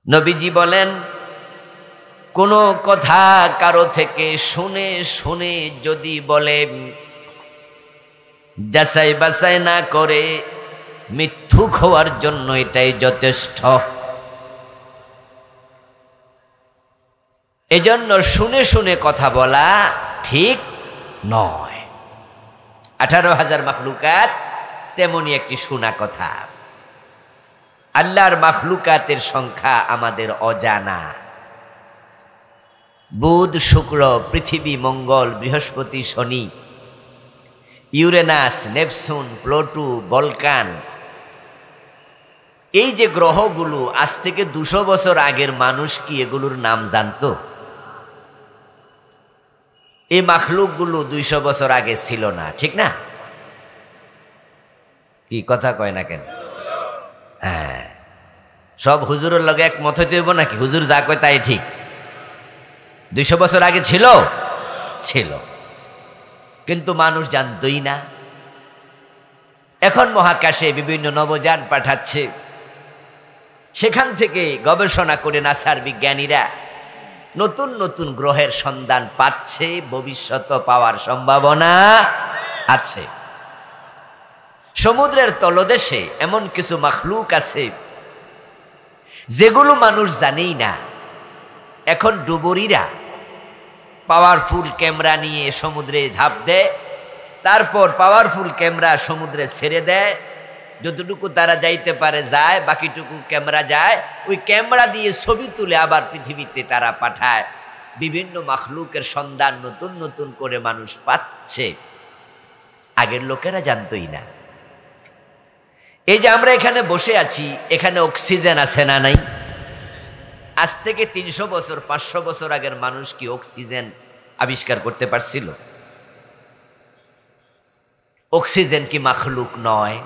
নবীজি বলেন, কোনো কথা কারো থেকে শুনে শুনে যদি বলে, যাচাই বাছাই না করে মিথ্যুক হওয়ার জন্য এটাই যথেষ্ট। এজন্য শুনে শুনে কথা বলা ঠিক নয়। 18,000 মাখলুকাত তেমনি একটি শোনা কথা। আল্লাহর মাখলুকাতের সংখ্যা আমাদের অজানা। বুধ, শুক্র, পৃথিবী, মঙ্গল, বৃহস্পতি, শনি, ইউরেনাস, নেপচুন, প্লুটো, বলকান, এই যে গ্রহগুলো, আজ থেকে 200 বছর আগের মানুষ কি এগুলোর নাম জানতো? এই মাখলুকগুলো 200 বছর আগে ছিল না, ঠিক না? কি কথা কয় না কেন? হ্যাঁ, সব হুজুরের লগে একমত হইতে হইব নাকি? হুজুর যা কয় তাই ঠিক। 200 বছর আগে ছিল, কিন্তু মানুষ জানতই না। এখন মহাকাশে বিভিন্ন নবযান পাঠাচ্ছে, সেখান থেকে গবেষণা করে নাসার বিজ্ঞানীরা নতুন নতুন গ্রহের সন্ধান পাচ্ছে, ভবিষ্যতে পাওয়ার সম্ভাবনা আছে। সমুদ্রের তলদেশে এমন কিছু মাখলুক আছে যেগুলো মানুষ জানেই না। এখন ডুবুরিরা পাওয়ারফুল ক্যামেরা নিয়ে সমুদ্রে ঝাঁপ দেয়, তারপর পাওয়ারফুল ক্যামেরা সমুদ্রে ছেড়ে দেয়, যতটুকু তারা যাইতে পারে যায়, বাকিটুকু ক্যামেরা যায়, ওই ক্যামেরা দিয়ে ছবি তুলে আবার পৃথিবীতে তারা পাঠায়। বিভিন্ন মাখলুকের সন্ধান নতুন নতুন করে মানুষ পাচ্ছে, আগের লোকেরা জানতই না। এই যে আমরা এখানে বসে আছি, এখানে অক্সিজেন আছে না নাই? আজ থেকে 300 বছর 500 বছর আগের মানুষ কি অক্সিজেন আবিষ্কার করতে পারছিল? অক্সিজেন কি মাখলুক নয়?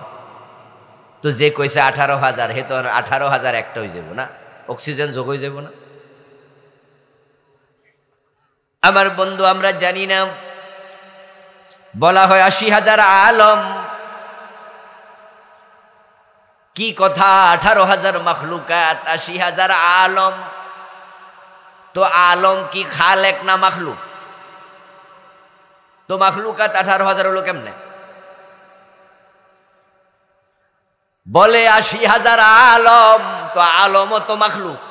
তো যে কইছে 18,000, হে তো 18,000 একটা হয়ে যাব না, অক্সিজেন যোগ হয়ে যাব না? আমার বন্ধু, আমরা জানি না, বলা হয় 80,000 আলম। কি কথা, 18,000 মাখলুকাত, 80,000 আলম। তো আলম কি খালেক না মাখলুক? তো মাখলুকাত 18,000 হলো কেমনে? বলে 80,000 আলম, তো আলমও তো মাখলুক,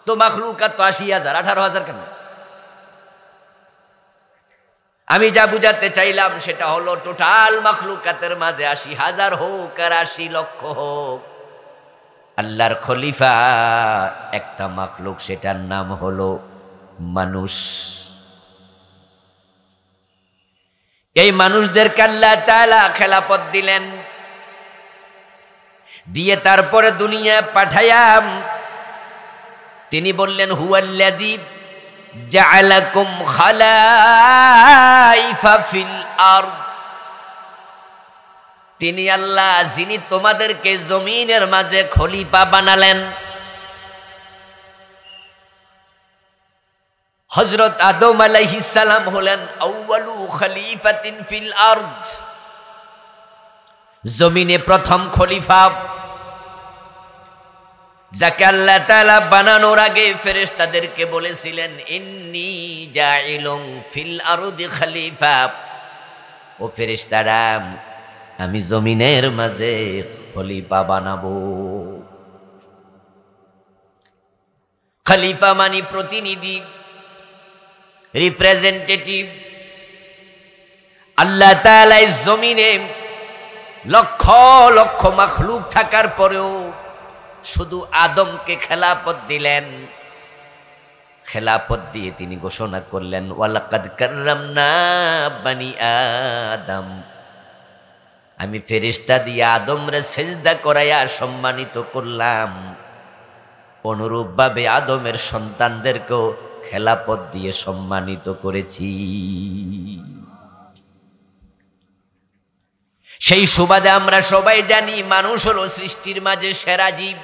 তো মাখলুকাত তো 80,000, 18,000 কেমনে? আমি যা বুঝাতে চাইলাম সেটা হলো, টোটাল মাখলুকাতের মাঝে 80,000 হোক আর 80 লক্ষ হোক, আল্লাহর খলিফা একটা মাখলুক, সেটার নাম হলো মানুষ। এই মানুষদেরকে আল্লাহ তাআলা খেলাফত দিলেন, দিয়ে তারপরে দুনিয়া পাঠায়াম। তিনি বললেন, হুয়াল্লাযী জাআলাকুম খালাইফা ফিল আরদ। তিনি আল্লাহ যিনি তোমাদেরকে জমিনের মাঝে খলিফা বানালেন। হযরত আদম আলাইহিস সালাম হলেন আউয়ালু খলিফাতিন ফিল আরদ, জমিনে প্রথম খলিফা, যাকে আল্লাহ তাআলা বানানোর আগে ফেরেশতাদেরকে বলেছিলেন, ইন্নী জাইলুন ফিল আরদি খলিফা। ও ফেরেশতারা, আমি জমিনের মাঝে খলিফা বানাবো। খলিফা মানে প্রতিনিধি, রিপ্রেজেন্টেটিভ। আল্লাহ তাআলা জমিনে লক্ষ লক্ষ মাখলুক থাকার পরেও শুধু আদমকে খেলাফত দিলেন। খেলাফত দিয়ে তিনি ঘোষণা করলেন, ওয়ালাকাদ কাররামনা বানি আদম। আমি ফেরেশতা দিয়ে আদমরে সেজদা করাইয়া সম্মানিত করলাম, অনুরূপভাবে আদমের সন্তানদেরকেও খেলাফত দিয়ে সম্মানিত করেছি। সেই সুবাদে আমরা সবাই জানি, মানুষ হলো সৃষ্টির মাঝে সেরা জীব।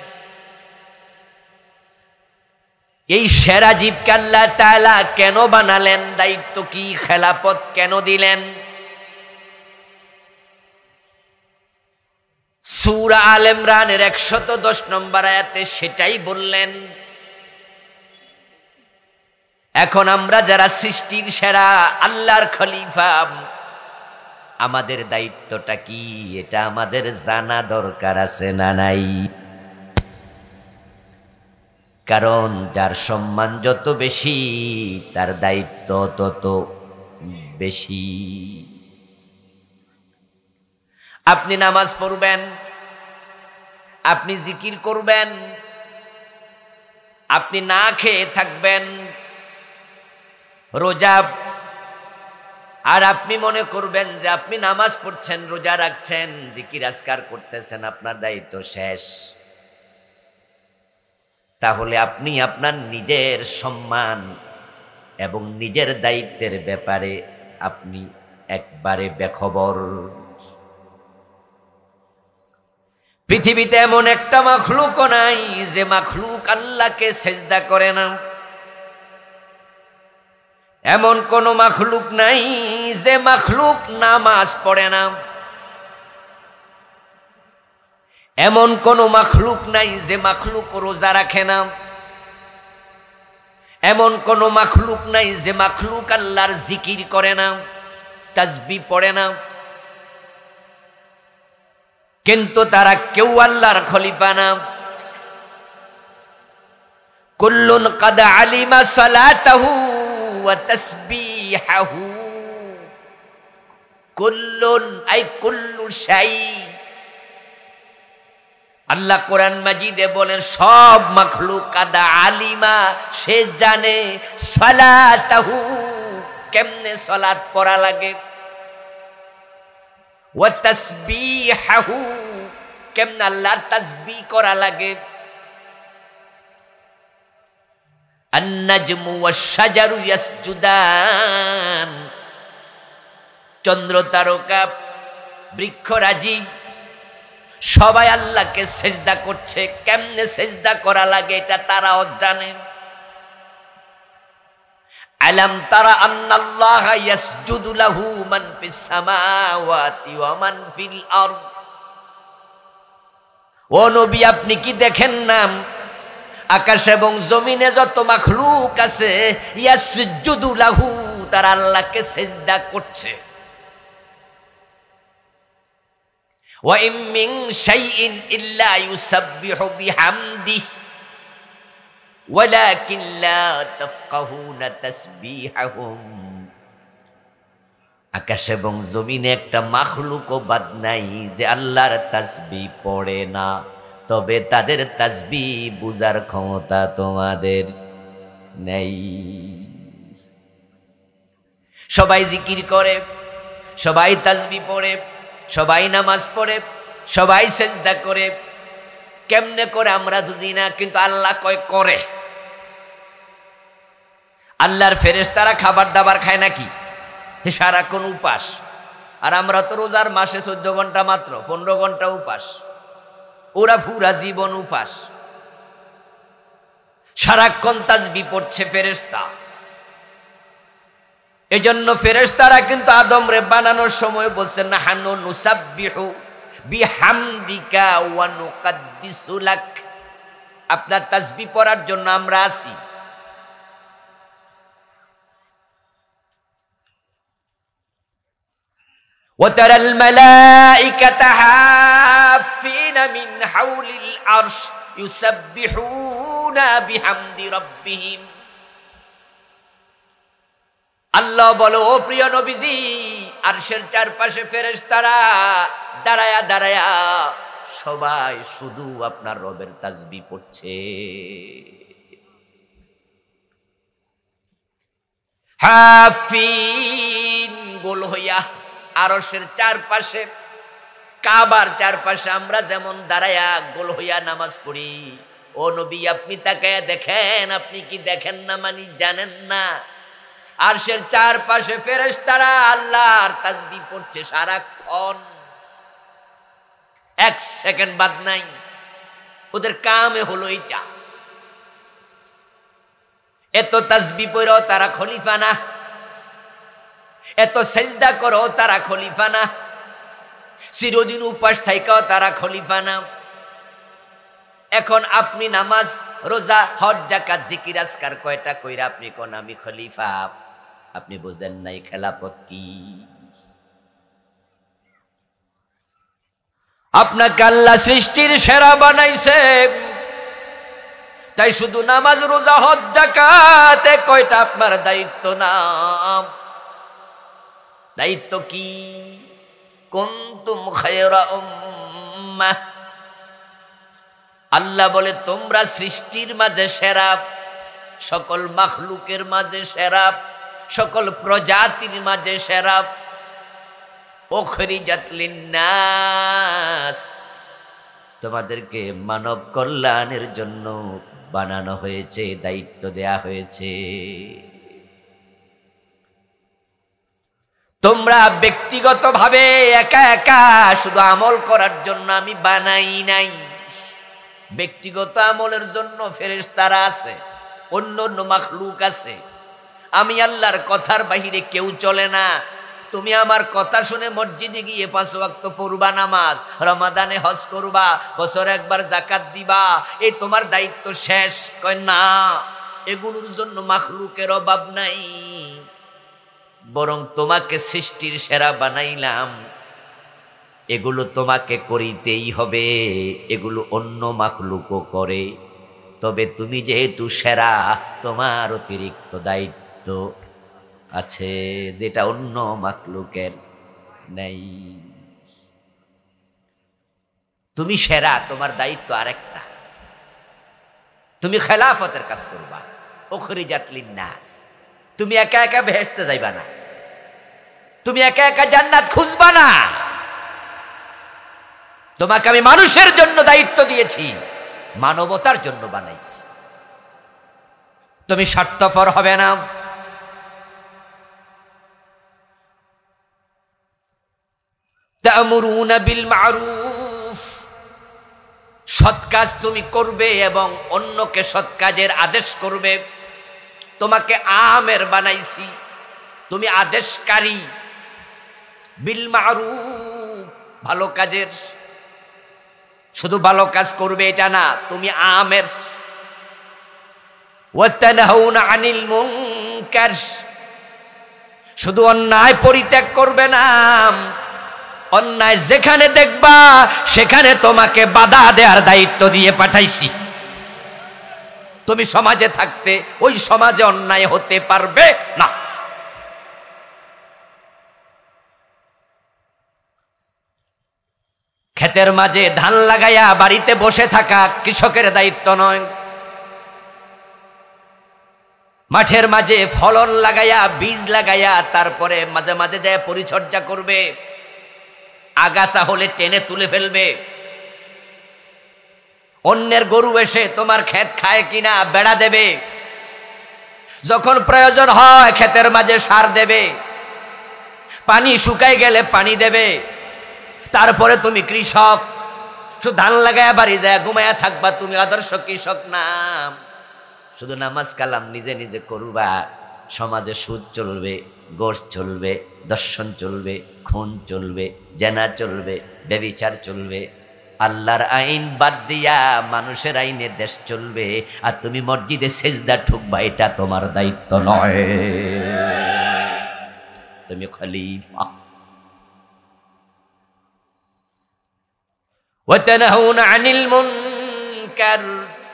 এই সেরা জীবকে আল্লাহ তাআলা কেন বানালেন? দায়িত্ব কি? খেলাফত কেন দিলেন? সূরা আল ইমরানের 110 নম্বর আয়াতে সেটাই বললেন। এখন আমরা যারা সৃষ্টির সেরা আল্লাহর খলিফা, আমাদের দায়িত্বটা কি এটা আমাদের জানা দরকার আছে না নাই? কারণ যার সম্মান যত বেশি তার দায়িত্ব তত বেশি। আপনি নামাজ পড়বেন, আপনি জিকির করবেন, আপনি না খেয়ে থাকবেন রোজা, আর আপনি মনে করবেন যে আপনি নামাজ পড়ছেন, রোজা রাখছেন, জিকির আজকার করতেছেন, আপনার দায়িত্ব শেষ। তাহলে আপনি আপনার নিজের সম্মান এবং নিজের দায়িত্বের ব্যাপারে আপনি একবারে বেখবর। পৃথিবীতে এমন একটা মাখলুকও নাই যে মাখলুক আল্লাহকে সেজদা করে না। এমন কোন মাখলুক নাই যে মাখলুক নামাজ পড়ে না। এমন কোন মাখলুক নাই যে মাখলুক রোজা রাখে না। এমন কোন মাখলুক নাই যে মাখলুক আল্লাহর জিকির করে না, তাসবিহ পড়ে না। কিন্তু তারা কেউ আল্লাহর খলিফা না। কুল্লুন কাদ আলিমা সালাতাহু ওয়া তাসবিহাহু। কুল্লুন আই কুল্লু শাই। আল্লাহ কোরআন মাজিদে বলেন সব মাখলুক কাদ আলিমা, সে জানে সালাতাহু, কেমনে সালাত পড়া লাগে, ওয়া তাসবিহাহু, কেমনে আল্লাহর তাসবিহ করা লাগে। আন-নাজমু ওয়াশ-শাজারু ইয়াসজুদান। চন্দ্র তারকা বৃক্ষরাজি সবাই আল্লাহকে সেজদা করছে। কেমনে সেজদা করা লাগে এটা তারাও জানে। আলাম তারা আন্নাল্লাহা ইয়াসজুদু লাহু মান ফিস সামাওয়াতি ওয়া মান ফিল আরদ। ও নবী, আপনি কি দেখেন না আকাশ এবং জমিনে যত মাখলুক আছে ইয়াসজুদু লাহু, তারা আল্লাহকে সেজদা করছে। ওয়া ইম মিন শাইইন ইল্লা ইউসাব্বিহু বিহামদিহি ওয়ালাকিন লা তাফকাহুনা তাসবিহাহুম। আকাশ এবং জমিনে একটা মাখলুকও বাদ নাই যে আল্লাহর তাসবিহ পড়ে না, তবে তাদের তাসবিহ বুঝার ক্ষমতা তোমাদের নেই। সবাই জিকির করে, সবাই তাসবিহ পড়ে, সবাই নামাজ পড়ে, সবাই সেজদা করে। কেমনে করে আমরা বুঝি না, কিন্তু আল্লাহ কয় করে। আল্লাহর ফেরেশতারা খাবার দাবার খায় নাকি? সারাক্ষণ উপাস। আর আমরা তো রোজার মাসে 14 ঘন্টা মাত্র, 15 ঘন্টা উপাস। ওরা পুরা জীবন উপাস, সারাক্ষণ তাসবিহ পড়ছে ফেরেশতা। এজন্য ফেরেশতারা কিন্তু আদমরে বানানোর সময় বলছেন নাহানু নুসাব্বিহু বিহামদিকা ওয়া নুকাদ্দিসু লাক। আপনার তাসবিহ পড়ার জন্য আমরা আছি। ওয়া তারাল মালাইকাতা হাফিনা মিন হাওলিল আরশ ইউসাব্বিহুনা বিহামদি রাব্বিহিম। আল্লাহ বলো, ও প্রিয় নবীজি, আরশের চারপাশে ফেরেশতারা দাঁড়ায়া দাঁড়ায়া সবাই শুধু আপনার রবের তাসবিহ পড়ছে। হাফিন গোল হইয়া আরশের চারপাশে, কাবার চারপাশে আমরা যেমন দাঁড়ায়া গোল হইয়া নামাজ পড়ি, ও নবী আপনি তাকায়া দেখেন। আপনি কি দেখেন না মানে জানেন না? আরশের চারপাশে ফেরেশতারা আল্লাহর তাসবিহ পড়ছে সারাক্ষণ, এক সেকেন্ড বাদ নাই। ওদের কামে হলো এটা। এত তাসবিহ পড়ো তারা খলিফা না, এত সেজদা করো তারা খলিফা না। চিরদিন উপাস থাইকাও তারা খলিফা না। এখন আপনি নামাজ রোজা হজ যাকাত জিকির আজকার কয়টা কইরা আপনি কোন আমি খলিফা? আপনি বুঝেন নাই খেলাফত কি? আপনাকে আল্লাহ সৃষ্টির সেরা বানাইছে, তাই শুধু নামাজ রোজা হজ যাকাতে কয়টা আপনার দায়িত্ব না? দায়িত্ব কি? কুনতুম খায়রা উম্মাহ, আল্লাহ বলে তোমরা সৃষ্টির মাঝে সেরা, সকল মাখলুকের মাঝে সেরা, সকল প্রজাতির মাঝে সেরা। উখরিজাত লিন্নাস, তোমাদেরকে মানব কল্যাণের জন্য বানানো হয়েছে, দায়িত্ব দেয়া হয়েছে। তোমরা ব্যক্তিগতভাবে একা একা শুধু আমল করার জন্য আমি বানাই নাই। ব্যক্তিগত আমলের জন্য ফেরেশতারা আছে, অন্য অন্য মাখলুক আছে। আমি আল্লাহর কথার বাহিরে কেউ চলে না। তুমি আমার কথা শুনে মসজিদে গিয়ে 5 ওয়াক্ত পড়বা নামাজ, রমাদানে হজ করবা, বছরে একবার যাকাত দিবা, এই তোমার দায়িত্ব শেষ? কয় না, এগুলোর জন্য মাখলুকের অভাব নাই, বরং তোমাকে সৃষ্টির সেরা বানাইলাম, এগুলো তোমাকে করিতেই হবে। এগুলো অন্য মাখলুকও করে, তবে তুমি যেহেতু সেরা, তোমার অতিরিক্ত দায়িত্ব আছে যেটা অন্য মাখলুকের নেই। তুমি সেরা, তোমার দায়িত্ব আরেকটা, তুমি খেলাফতের কাজ করবা। উখরিজাত লিন্নাস, তুমি একা একা বেহেশতে যাইবা না, তুমি একা একা জান্নাত খুঁজবা না। তোমাকে আমি মানুষের জন্য দায়িত্ব দিয়েছি, মানবতার জন্য বানাইছি। তুমি স্বার্থপর হবে না। তা'মুরুনা বিল মা'রুফ, সৎ কাজ তুমি করবে এবং অন্যকে সৎ কাজের আদেশ করবে। তোমাকে আমের বানাইছি, তুমি আদেশকারী। বিল মা'রুফ, ভালো কাজের। শুধু ভালো কাজ করবে এটা না, তুমি আমের। ওয়া তানহাউনা আনিল মুনকার, শুধু অন্যায় পরিত্যাগ করবে না, অন্যায় যেখানে দেখবা সেখানে তোমাকে বাধা দেওয়ার দায়িত্ব দিয়ে পাঠাইছি। তুমি সমাজে থাকতে ওই সমাজে অন্যায় হতে পারবে না। ক্ষেতের মাঝে ধান লাগাইয়া বাড়িতে বসে থাকা কৃষকের দায়িত্ব নয়। মাঠের মাঝে ফলন লাগাইয়া বীজ লাগাইয়া তারপরে মাঝে মাঝে যায় পরিচর্যা করবে, আগাছা হলে টেনে তুলে ফেলবে। অন্যের গরু এসে তোমার ক্ষেত খায় কিনা বেড়া দেবে, যখন প্রয়োজন হয় ক্ষেতের মাঝে সার দেবে, পানি শুকাই গেলে পানি দেবে। তারপরে তুমি কৃষক, শুধু ধান লাগাইয়া বাড়ি যায় ঘুমাইয়া থাকবা, তুমি আদর্শ কৃষক না। শুধু নামাজ কালাম নিজে নিজে করবা, সমাজে সুদ চলবে, গোশ চলবে, দর্শন চলবে, খুন চলবে, জেনা চলবে, ব্যভিচার চলবে। আল্লাহর আইন বাদ দিয়া মানুষের আইনে দেশ চলবে, আর তুমি মসজিদে সেজদা ঠুকবা, এটা তোমার দায়িত্ব নয়। তুমি খলিফা। ওয়া তানহাউনা আনিল মুনকার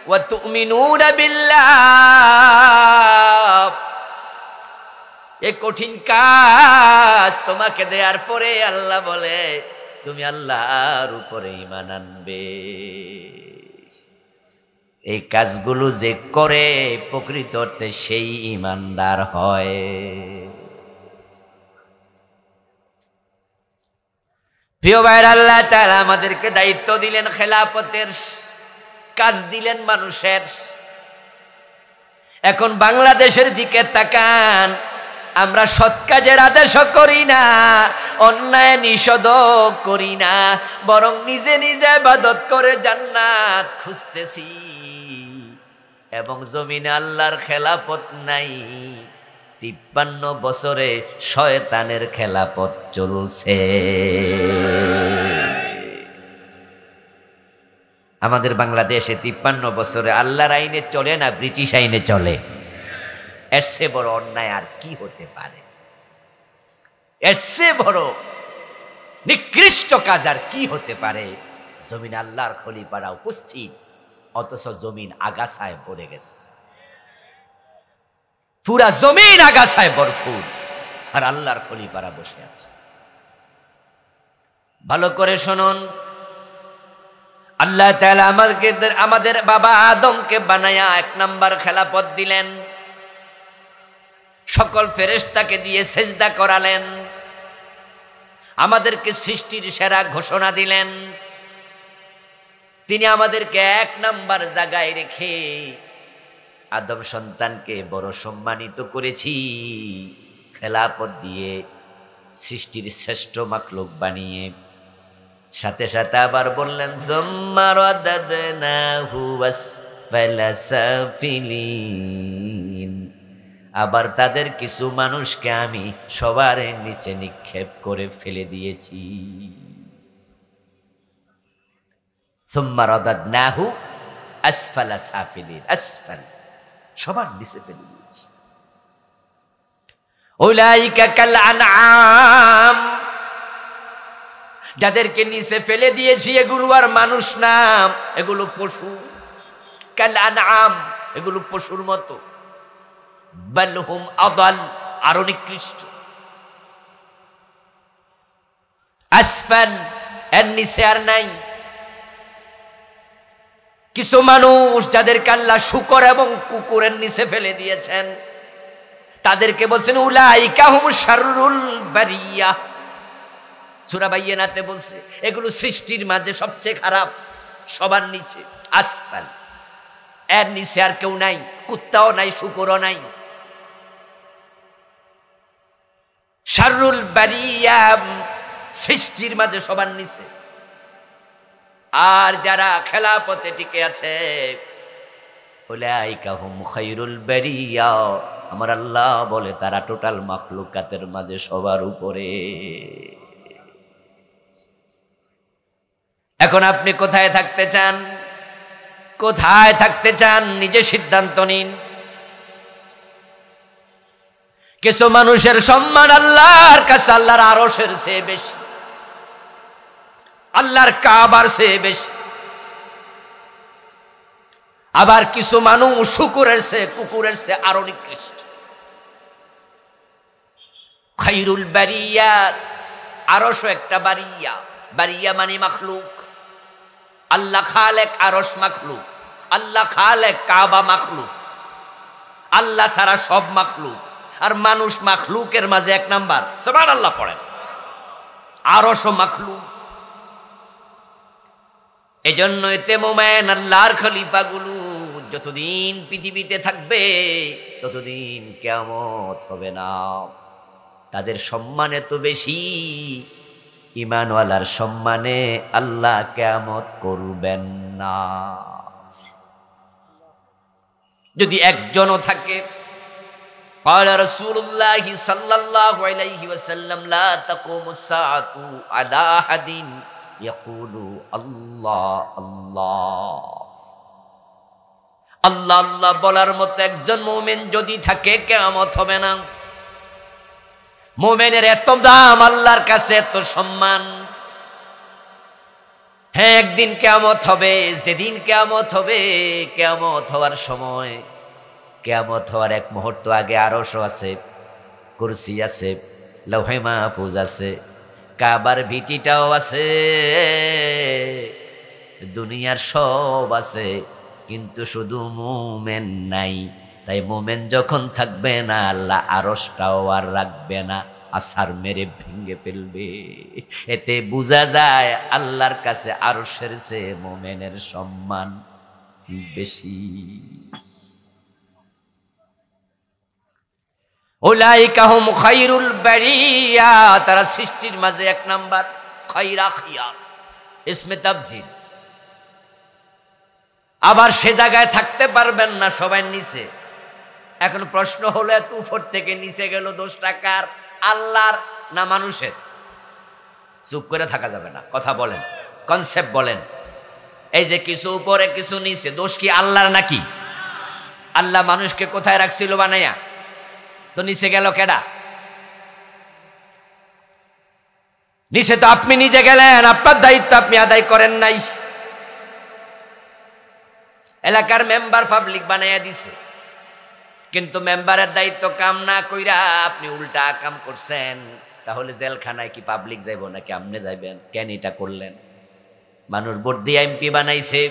ওয়া তু'মিনুনা বিল্লাহ, এই কঠিন কাজ তোমাকে দেওয়ার পরে আল্লাহ বলে তুমি আল্লাহর উপরে ঈমান আনবে। এই কাজগুলো যে করে প্রকৃত অর্থে সেই ঈমানদার হয়। প্রিয় ভাইরা, আল্লাহ তাআলা আমাদেরকে দায়িত্ব দিলেন খেলাফতের, কাজ দিলেন মানুষের। এখন বাংলাদেশের দিকে তাকান, আমরা সৎ কাজের আদেশও করি না, অন্যায় নিষেধও করি না, বরং নিজে নিজে ইবাদত করে জান্নাত খুঁজতেছি, এবং জমিনে আল্লাহর খেলাফত নাই। 53 বছরে শয়তানের খেলাফত চলছে। আমাদের বাংলাদেশে 53 বছরে আল্লাহর আইনে চলে না ব্রিটিশ আইনে চলে? এর চেয়ে বড় অন্যায় আর কি হতে পারে? এর চেয়ে বড় নিকৃষ্ট কাজ আর কি হতে পারে? জমিন আল্লাহর খলিফারা উপস্থিত, অথচ জমিন আগাছায় ভরে গেছে, পুরা জমিন আগাছায় ভরপুর, আর আল্লাহর খলিফারা বসে আছে। ভালো করে শুনুন, আল্লাহ তাআলা আমাদের বাবা আদমকে বানায়া 1 নাম্বার খেলাফত দিলেন, সকল ফেরেশতাকে দিয়ে সেজদা করালেন, আমাদেরকে সৃষ্টির সেরা ঘোষণা দিলেন। তিনি আমাদেরকে 1 নাম্বার জায়গায় রেখে আদম সন্তানকে বড় সম্মানিত করেছি, খেলাফত দিয়ে, সৃষ্টির শ্রেষ্ঠ মাখলুক বানিয়ে। সাথে সাথে আবার বললেন সুম্মা রাদাদনাহু আসফালা সাফিলিন, আবার তাদের কিছু মানুষকে আমি সবার নিচে নিক্ষেপ করে ফেলে দিয়েছি। সুম্মা রাদাদনাহু আসফালা সাফিলিন, আসফাল সবার নিচে ফেলে দিয়েছি। উলাইকা কাল আনআম, যাদেরকে নিচে ফেলে দিয়েছি এগুলো আর মানুষ না, এগুলো পশু। কাল আনআম, এগুলো পশুর মতো। বাল হুম আদাল, আরো নিকৃষ্ট। আসফাল, এর নিচে আর নাই। কিছু মানুষ যাদেরকে আল্লাহ শূকর এবং কুকুরের নিচে ফেলে দিয়েছেন, তাদেরকে বলছেন উলাইকা হুম শাররুল বারিয়া। সূরা বাইয়িনাতে বলছে এগুলো সৃষ্টির মাঝে সবচেয়ে খারাপ, সবার নিচে। আসফাল, এর নিচে আর কেউ নাই, কুত্তাও নাই, শূকরও নাই। শাররুল বারিয়া, সৃষ্টির মাঝে সবার নিচে। আর যারা খেলাফতে টিকে আছে, উলাইকা হুম খায়রুল বারিয়া, আমার আল্লাহ বলে তারা টোটাল মাখলুকাতের মাঝে সবার উপরে। এখন আপনি কোথায় থাকতে চান? কোথায় থাকতে চান? নিজে সিদ্ধান্ত নিন। কিছু মানুষের সম্মান আল্লাহর কাছে আল্লাহর আরশের চেয়ে বেশি, আল্লাহর কাবার চেয়ে বেশি। আবার কিছু মানুষ শূকরের চেয়ে, কুকুরের চেয়ে আরো নিকৃষ্ট। খায়রুল বারিয়া, আরশ একটা বারিয়া, বারিয়া মানে মাখলুক। আল্লাহ খালেক, আরশ মাখলুক। আল্লাহ খালেক, কাবা মাখলুক। আল্লাহ ছাড়া সব মাখলুক। আর মানুষ মাখলুকের মাঝে 1 নাম্বার। সুবহানাল্লাহ পড়েন। আরশ মাখলুক। এজন্য এতে মোমেন আল্লাহর খলিফাগুলো যতদিন পৃথিবীতে থাকবে ততদিন কিয়ামত হবে না। তাদের সম্মান এত বেশি, ঈমানওয়ালার সম্মানে আল্লাহ কিয়ামত করবেন না। যদি একজনও থাকে, قال رسول الله صلى الله عليه وسلم لا تقوم الساعة على أحد يقول الله الله আল্লাহ আল্লাহ বলার মতো একজন মুমিন যদি থাকে কিয়ামত হবে না। মুমিনের এত দাম আল্লাহর কাছে, এত সম্মান। হ্যাঁ, একদিন কিয়ামত হবে। যেদিন কিয়ামত হবে, কিয়ামত হওয়ার সময়, কিয়ামত হওয়ার 1 মুহূর্ত আগে আরশ আছে, কুরসি আছে, লৌহে মাহফুজ আছে, কাবার ভিটিটাও আছে, দুনিয়ার সব আছে, কিন্তু শুধু মুমিন নাই। তাই মুমিন যখন থাকবে না, আল্লাহ আরশটাও আর রাখবে না, আছাড় মেরে ভেঙে ফেলবে। এতে বোঝা যায় আল্লাহর কাছে আরশের চেয়ে মুমিনের সম্মান বেশি। উলাইকা হুম খায়রুল বারিয়া, তারা সৃষ্টির মাঝে 1 নাম্বার। খায়রা খিয়ার ইসমে তাফজিল। আবার সে জায়গায় থাকতে পারবেন না, সবাই নিচে। এখন প্রশ্ন হলো, এত উপর থেকে নিচে গেল, দোষটা কার? আল্লাহর না মানুষের? চুপ করে থাকা যাবে না, কথা বলেন, কনসেপ্ট বলেন। এই যে কিছু উপরে কিছু নিচে, দোষ কি আল্লাহর নাকি? আল্লাহ মানুষকে কোথায় রাখছিল বানাইয়া? তো নিচে গেল কেডা? নিচে তো আপনি নিজে গেলেন, আপনার দায়িত্ব আপনি আদায় করেন নাই। এলাকার মেম্বার পাবলিক বানাইয়া দিছে, কিন্তু মেম্বারের দায়িত্ব কাম না কইরা আপনি উল্টা কাম করছেন। তাহলে জেলখানায় কি পাবলিক যাইব নাকি আপনি যাইবেন? কেন এটা করলেন? মানুষ ভোট দিয়ে এমপি বানাইছে,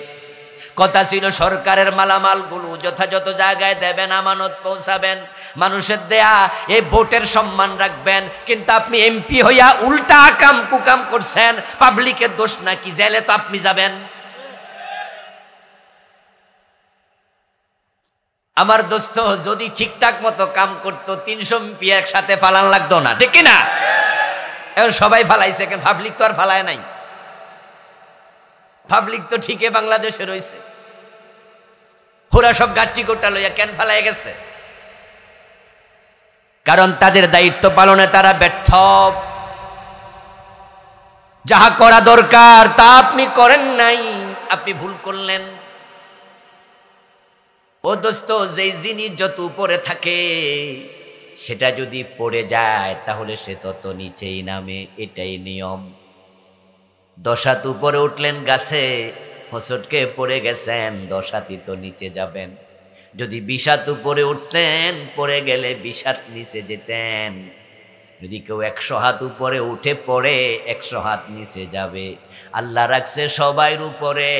কথা ছিল সরকারের মালামাল গুলো যথাযথ জায়গায় দেবেন, আমানত পৌঁছাবেন, মানুষের দেয়া এই ভোটের সম্মান রাখবেন। কিন্তু আপনি এমপি হইয়া উল্টা আকাম কুকাম করছেন, পাবলিকের দোষ নাকি? জেলে তো আপনি যাবেন। আমার দোস্ত যদি ঠিকঠাক মতো কাম করতো 300 এমপি একসাথে ফালান লাগতো না, ঠিক কিনা? এখন সবাই ফালাইছে, কেন পাবলিক তো আর ফালায় নাই। পাবলিক তো ঠিকই বাংলাদেশে রয়েছে, ওরা সব গাঠি কোটা লইয়া কেন ফালাই গেছে? কারণ তাদের দায়িত্ব পালনে তারা ব্যর্থ। যাহা করা দরকার তা আপনি করেন নাই, আপনি ভুল করলেন। ও দোস্ত, যেই জিনিস যত উপরে থাকে সেটা যদি পড়ে যায় তাহলে সে তত নিচেই নামে, এটাই নিয়ম। 10 হাত উপরে উঠলেন গাছে, হোঁচটকে পড়ে গেছেন, 10 হাতই তো নিচে যাবেন। যদি 20 হাত উপরে উঠতেন, পড়ে গেলে 20 হাত নিচে যেতেন। যদি কেউ 100 হাত উপরে উঠে পড়ে 100 হাত নিচে যাবে। আল্লাহ রাখছে সবার উপরে,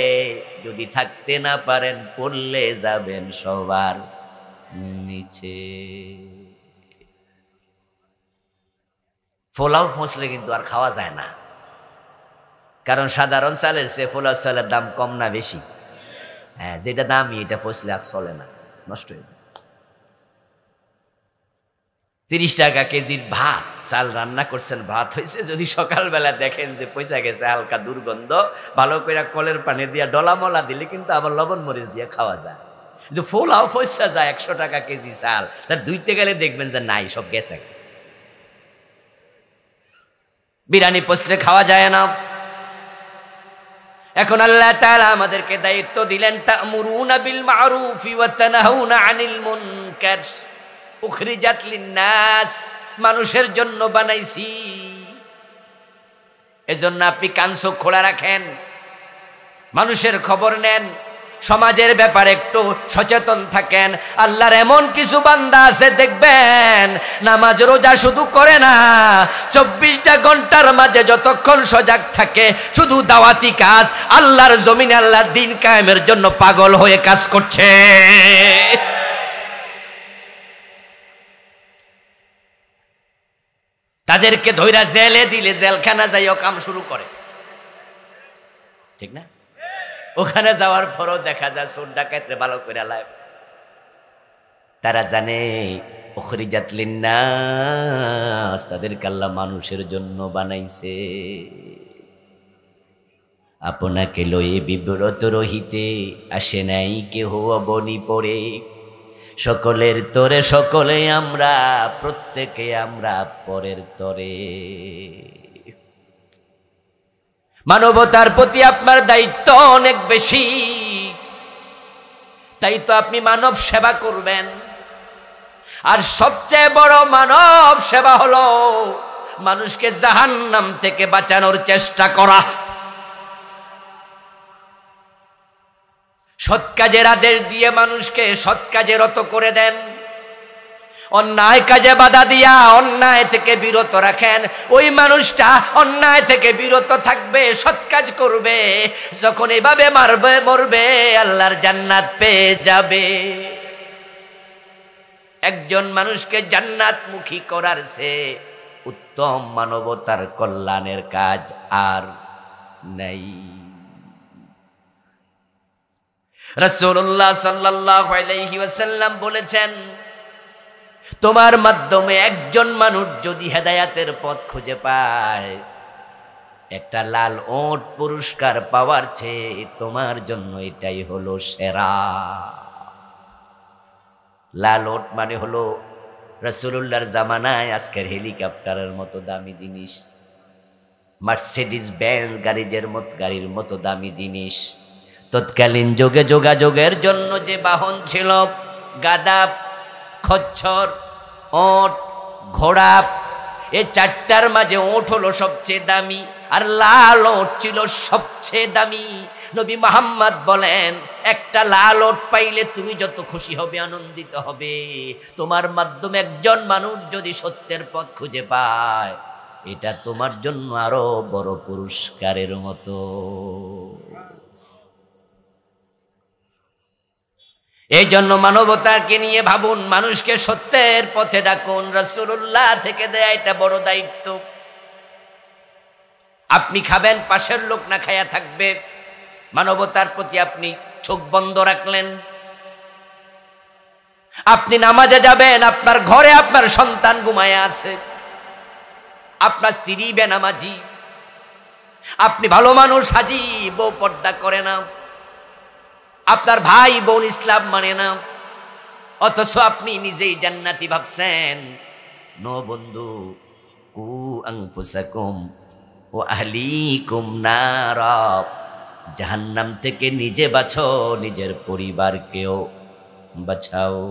যদি থাকতে না পারেন পড়লে যাবেন সবার নিচে। পোলাও ফসলে কিন্তু আর খাওয়া যায় না, কারণ সাধারণ চালের চেয়ে পোলাও চালের দাম কম না বেশি? হ্যাঁ, যেটা দামি এটা ফসলে আর চলে না, নষ্ট হয়ে যায়। 30 টাকা কেজির ভাত, চাল রান্না করছেন, ভাত হয়েছে, যদি সকালবেলা দেখেন যে পয়সা গেছে, হালকা দুর্গন্ধ, ভালো করে কলের পানি দিয়ে ডলামলা দিলে কিন্তু আবার লবণ মরিচ দিয়ে খাওয়া যায়। কিন্তু পোলাও পয়সা যায় 100 টাকা কেজি চাল, তার ধুইতে গেলে দেখবেন যে নাই, সব গেছে। বিরিয়ানি পচলে খাওয়া যায় না। এখন আল্লাহ তাআলা আমাদেরকে দায়িত্ব দিলেন, তা'মুরুনা বিল মা'রুফি ওয়া তানহাউনা আনিল মুনকার, উখরিজাত লিন-নাস, মানুষের জন্য বানাইছি। এজন্য আপনি কান চোখ খোলা রাখেন, মানুষের খবর নেন, সমাজের ব্যাপারে একটু সচেতন থাকেন। আল্লাহর এমন কিছু বান্দা আছে দেখবেন নামাজ রোজা শুধু করে না, 24টা ঘন্টার মাঝে যতক্ষণ সজাগ থাকে শুধু দাওয়াতি কাজ, আল্লাহর জমিনে আল্লাহর দ্বীন কায়েমের জন্য পাগল হয়ে কাজ করছে। তাদেরকে ধইরা জেলে দিলে জেলখানা যাইও কাম শুরু করে, ঠিক না? ওখানে যাওয়ার পরও দেখা যায় চোর ডাকাতরে ভালো করে লাইব। তারা জানে উখরিজাত লিন-নাস, তাদেরকে আল্লাহ মানুষের জন্য বানাইছে। আপনাকে লয়ে বিব্রত রহিতে আসে নাই কেহ অবনি পড়ে, সকলের তরে সকলে আমরা, প্রত্যেকে আমরা পরের তরে। মানবতার প্রতি আপনার দায়িত্ব অনেক বেশি, তাই তো আপনি মানব সেবা করবেন। আর সবচেয়ে বড় মানব সেবা হলো মানুষকে জাহান্নাম থেকে বাঁচানোর চেষ্টা করা। সৎ কাজের আদেশ দিয়ে মানুষকে সৎ কাজে রত করে দেন, অন্যায় কাজে বাধা দিয়া অন্যায় থেকে বিরত রাখেন। ওই মানুষটা অন্যায় থেকে বিরত থাকবে, সৎ কাজ করবে, যখন এভাবে মরবে আল্লাহর জান্নাত পেয়ে যাবে। একজন মানুষকে জান্নাতমুখী করার চেয়ে উত্তম মানবতার কল্যাণের কাজ আর নাই। রাসূলুল্লাহ সাল্লাল্লাহু আলাইহি ওয়াসাল্লাম বলেছেন, তোমার মাধ্যমে একজন মানুষ যদি হেদায়াতের পথ খুঁজে পায়, একটা লাল ওট পুরস্কার পাওয়ার চেয়ে তোমার জন্য এটাই হলো সেরা। লাল ওট মানে হলো রাসূলুল্লাহর জামানায় আজকের হেলিকপ্টারের মতো দামি জিনিস, মার্সিডিজ বেঞ্জ গাড়ির মতো দামি জিনিস, তৎকালীন যুগে যোগাযোগের জন্য যে বাহন ছিল, গাধা, খচ্চর, ওট, ঘোড়া, এই চারটার মাঝে ওট হলো সবচেয়ে দামি, আর লাল ওট ছিল সবচেয়ে দামি। নবী মুহাম্মদ বলেন, একটা লাল ওট পাইলে তুমি যত খুশি হবে, আনন্দিত হবে। তোমার মাধ্যমে একজন মানুষ যদি সত্যের পথ খুঁজে পায়, এটা তোমার জন্য আরো বড় পুরস্কারের মতো। এই জন্য মানবতাকে নিয়ে ভাবুন, মানুষকে সত্যের পথে ডাকুন। রাসূলুল্লাহ থেকে দেয়া এটা বড় দায়িত্ব। আপনি খাবেন, পাশের লোক না খায়া থাকবে, মানবতার প্রতি আপনি চোখ বন্ধ রাখলেন। আপনি নামাজে যাবেন, আপনার ঘরে আপনার সন্তান ঘুমায় আছে, আপনার স্ত্রী বেনামাজি, আপনি ভালো মানুষ হাজি, বউ পর্দা করে না, আপনার ভাই বোন ইসলাম মানে না, অথচ আপনি নিজেই জান্নাতি ভাবছেন। নো বন্ধু, কু আনফুসাকুম ওয়া আহলিকুম নারা, জাহান্নাম থেকে নিজে বাঁচো, নিজের পরিবারকেও বাঁচাও।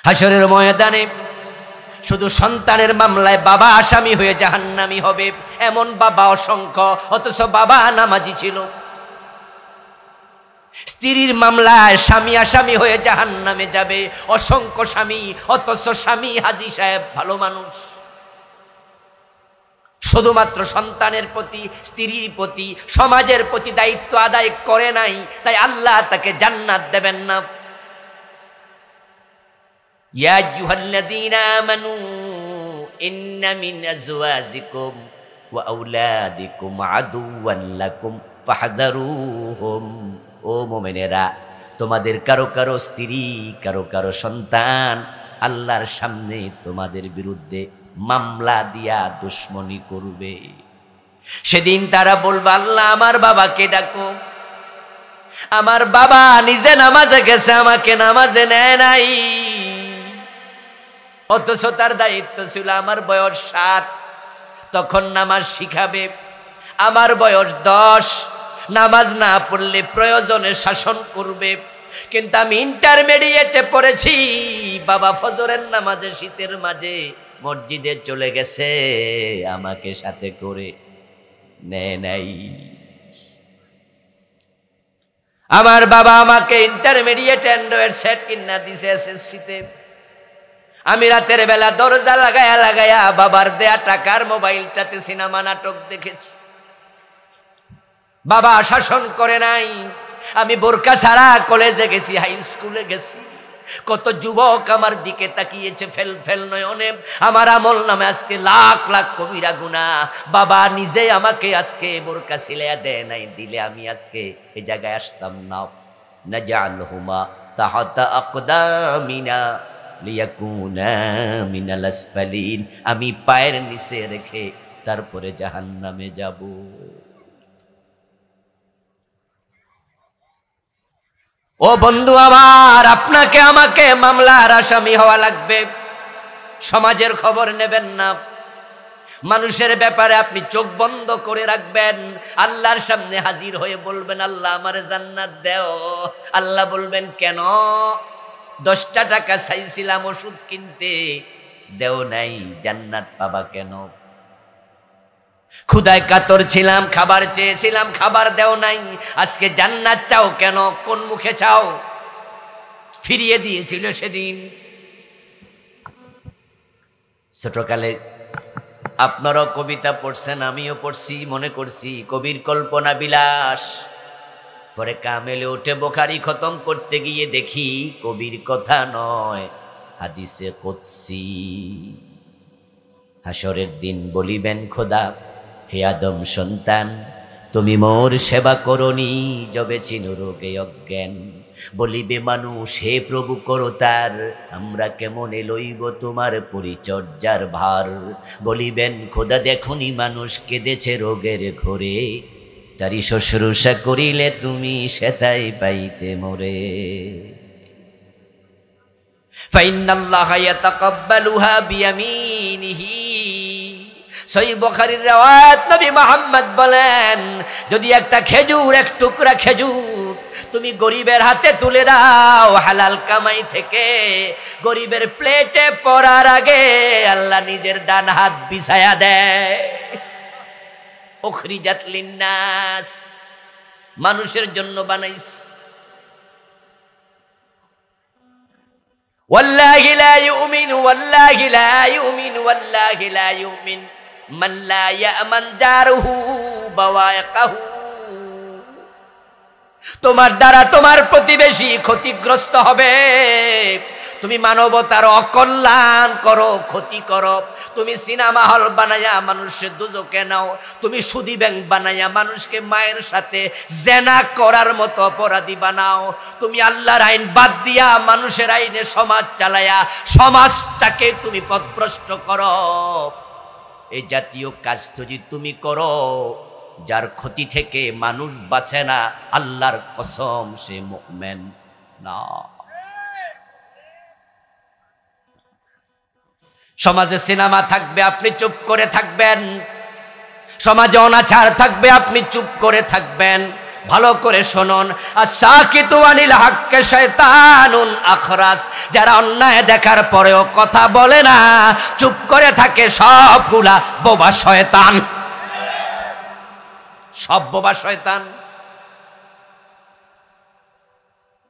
হাসরের ময়দানে শুধু সন্তানের মামলায় বাবা আসামি হয়ে জাহান্নামী হবে, এমন বাবা অসংখ্য, অথচ বাবা নামাজি ছিল। স্ত্রীর মামলায় স্বামী আসামি হয়ে জাহান্নামে যাবে, অসংখ্য স্বামী, অথচ স্বামী হাজী সাহেব ভালো মানুষ। শুধুমাত্র সন্তানের প্রতি, স্ত্রীর প্রতি, সমাজের প্রতি দায়িত্ব আদায় করে নাই, তাই আল্লাহ তাকে জান্নাত দেবেন না। ইয়া আইয়ুহাল্লাযীনা আমানু ইন্না মিন আজওয়াজিকুম ওয়া আওলাদিকুম আদুওয়ান লাকুম ফাহযারুহুম। ও মুমিনেরা, তোমাদের কারো কারো স্ত্রী, কারো কারো সন্তান আল্লাহর সামনে তোমাদের বিরুদ্ধে মামলা দিয়া দুশ্মনী করবে। সেদিন তারা বলবে, আল্লাহ আমার বাবাকে ডাকো, আমার বাবা নিজে নামাজে গেছে, আমাকে নামাজে নেয় নাই, অথচ তার দায়িত্ব ছিল আমার বয়স 7, তখন নামাজ শিখাবে, আমার বয়স 10, নামাজ না পড়লে প্রয়োজনে শাসন করবে। কিন্তু আমি ইন্টারমিডিয়েটে পড়েছি, বাবা ফজরের নামাজে শীতের মাঝে মসজিদে চলে গেছে, আমাকে সাথে করে নেয় নাই। আমার বাবা আমাকে ইন্টারমিডিয়েট অ্যান্ড্রয়েড সেট কিনা দিছে এসএসসিতে, আমি রাতের বেলা দরজা লাগায়া লাগায়া বাবার দেয়া টাকার মোবাইলটাতে সিনেমা নাটক দেখেছি। বাবা শাসন করে নাই। আমি বোরকা ছাড়া কলেজে গেছি, হাই স্কুলে গেছি, কত যুবক আমার দিকে তাকিয়েছে ফেল ফেল নয়নে। আমার আমল নামে আজকে লাখ লাখ কবিরা গুনাহ। বাবা নিজে আমাকে আজকে বোরকা সিলাইয়া দেয় নাই, দিলে আমি আজকে এই জায়গায় আসতাম না। নাজালহুমা তাহাতা আকদামিনা লিয়াকুনা মিনাল আসফালিন, আমি পায়ের নিচে রেখে তারপরে জাহান্নামে যাব। ও বন্ধু আমার, আপনাকে আমাকে মামলার আসামি হওয়া লাগবে। সমাজের খবর নেবেন না, মানুষের ব্যাপারে আপনি চোখ বন্ধ করে রাখবেন। আল্লাহর সামনে হাজির হয়ে বলবেন, আল্লাহ আমারে জান্নাত দেও। আল্লাহ বলবেন, কেন? 10 টাকা চাইছিলাম ওষুধ কিনতে, দেও নাই, জান্নাত পাবা কেন? ক্ষুধায় কাতর ছিলাম, খাবার চেয়েছিলাম, খাবার দেও নাই, আজকে জান্নাত চাও কেন? কোন মুখে চাও? ফিরিয়ে দিয়েছিল সেদিন। ছোটকালে আপনারাও কবিতা পড়ছেন, আমিও পড়ছি, মনে করছি কবির কল্পনা বিলাস। পরে কামেলে উঠে বুখারী খতম করতে গিয়ে দেখি কবির কথা নয়, হাদিসে কুদসি। হাসরের দিন বলিবেন খোদা, হে আদম সন্তান, তুমি মোর সেবা করনি, যবে চিনো রোগে অজ্ঞান। বলিবে মানুষ, হে প্রভু করো তার, আমরা কেমনে লইব তোমার পরিচর্যার ভার। বলিবেন খোদা, দেখনি মানুষ কেঁদেছে রোগের ঘোরে, তারি শুশ্রূষা করিলে তুমি সেটাই পাইতে মোরে। ফাইন্নাল্লাহা ইয়াতাকাব্বালুহা বিয়ামিনিহি সহিহ বুখারীর riwayat, নবী মুহাম্মদ বলেন, যদি একটা খেজুর, এক টুকরা খেজুর তুমি গরিবের হাতে তুলে দাও হালাল কামাই থেকে, গরিবের প্লেটে পড়ার আগে আল্লাহ নিজের ডান হাত বিছায়া দেয়। উখরিজাত লিন্নাস, মানুষের জন্য বানাইছে। ওয়াল্লাহি লা ইউমিন, ওয়াল্লাহি লা ইউমিন, ওয়াল্লাহি লা ইউমিন মান লা ইয়ামান জারহু বাওয়াকাহু। তোমার দ্বারা তোমার প্রতিবেশী ক্ষতিগ্রস্ত হবে, তুমি মানবতার অকল্যাণ করো, ক্ষতি করো, তুমি সিনেমা হল বানায়া মানুষের দুজকে নাও, তুমি সুদী ব্যাংক বানায়া মানুষকে মায়ের সাথে জেনা করার মতো অপরাধী বানাও, তুমি আল্লাহর আইন বাদ দিয়া মানুষের আইনে সমাজ চালায়া সমাজটাকে তুমি পথভ্রষ্ট করো। এই জাতীয় কাজ যদি তুমি করো, যার ক্ষতি থেকে মানুষ বাঁচে না, আল্লাহর কসম সে মুমিন না। সমাজে সিনেমা থাকবে, আপনি চুপ করে থাকবেন। সমাজে অনাচার থাকবে, আপনি চুপ করে থাকবেন। ভালো করে শুনুন, আস-সাকিতু আনিল হাক্কি শায়তানুন আখরাস, যারা অন্যায় দেখার পরেও কথা বলে না, চুপ করে থাকে, সবগুলা বোবা শয়তান, সব বোবা শয়তান।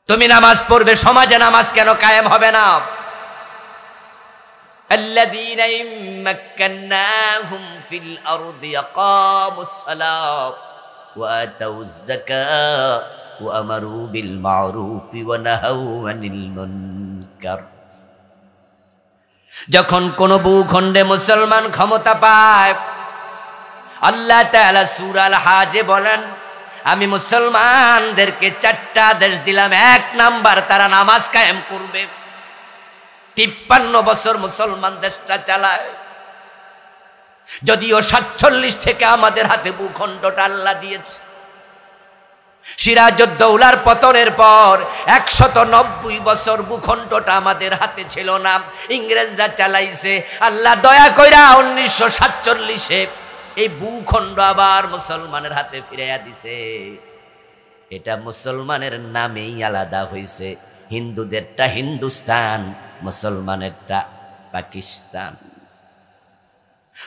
তুমি নামাজ পড়বে, সমাজে নামাজ কেন কায়েম হবে না? الذين مكناهم في الأرض يقاموا الصلاة وآتوا الزكاة وأمروا بالمعروف ونهوا عن المنكر। যখন কোন ভূখণ্ডে মুসলমান ক্ষমতা পায়, আল্লাহ তাআলা সূরা আল হাজে বলেন, আমি মুসলমানদেরকে 4টা আদেশ দিলাম। 1 নাম্বার, তারা নামাজ কায়েম করবে। 53 বছর মুসলমান দেশটা চালায়, যদিও 47 থেকে আমাদের হাতে ভূখণ্ডটা আল্লাহ দিয়েছে। সিরাজউদ্দৌলার পতনের পর 190 বছর ভূখণ্ডটা আমাদের হাতে ছিল না, ইংরেজরা চালাইছে। আল্লাহ দয়া কইরা 1947-এ এই ভূখণ্ড আবার মুসলমানের হাতে ফিরাইয়া দিছে। এটা মুসলমানের নামেই আলাদা হইছে, হিন্দুদেরটা হিন্দুস্তান, মুসলমানেরটা পাকিস্তান।